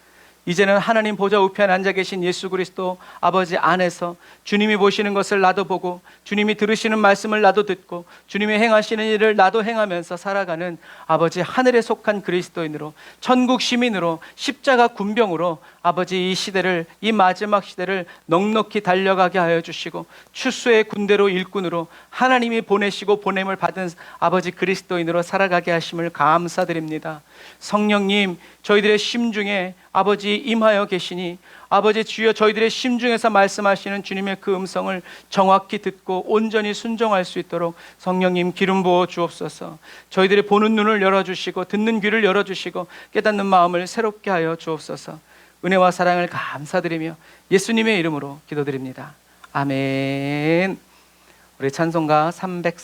S1: 이제는 하나님 보좌 우편에 앉아 계신 예수 그리스도 아버지 안에서 주님이 보시는 것을 나도 보고 주님이 들으시는 말씀을 나도 듣고 주님이 행하시는 일을 나도 행하면서 살아가는 아버지 하늘에 속한 그리스도인으로 천국 시민으로 십자가 군병으로 아버지 이 시대를, 이 마지막 시대를 넉넉히 달려가게 하여 주시고 추수의 군대로 일꾼으로 하나님이 보내시고 보냄을 받은 아버지 그리스도인으로 살아가게 하심을 감사드립니다. 성령님, 저희들의 심중에 아버지 임하여 계시니 아버지 주여 저희들의 심중에서 말씀하시는 주님의 그 음성을 정확히 듣고 온전히 순종할 수 있도록 성령님 기름 부어 주옵소서. 저희들의 보는 눈을 열어주시고 듣는 귀를 열어주시고 깨닫는 마음을 새롭게 하여 주옵소서. 은혜와 사랑을 감사드리며 예수님의 이름으로 기도드립니다. 아멘. 우리 찬송가 300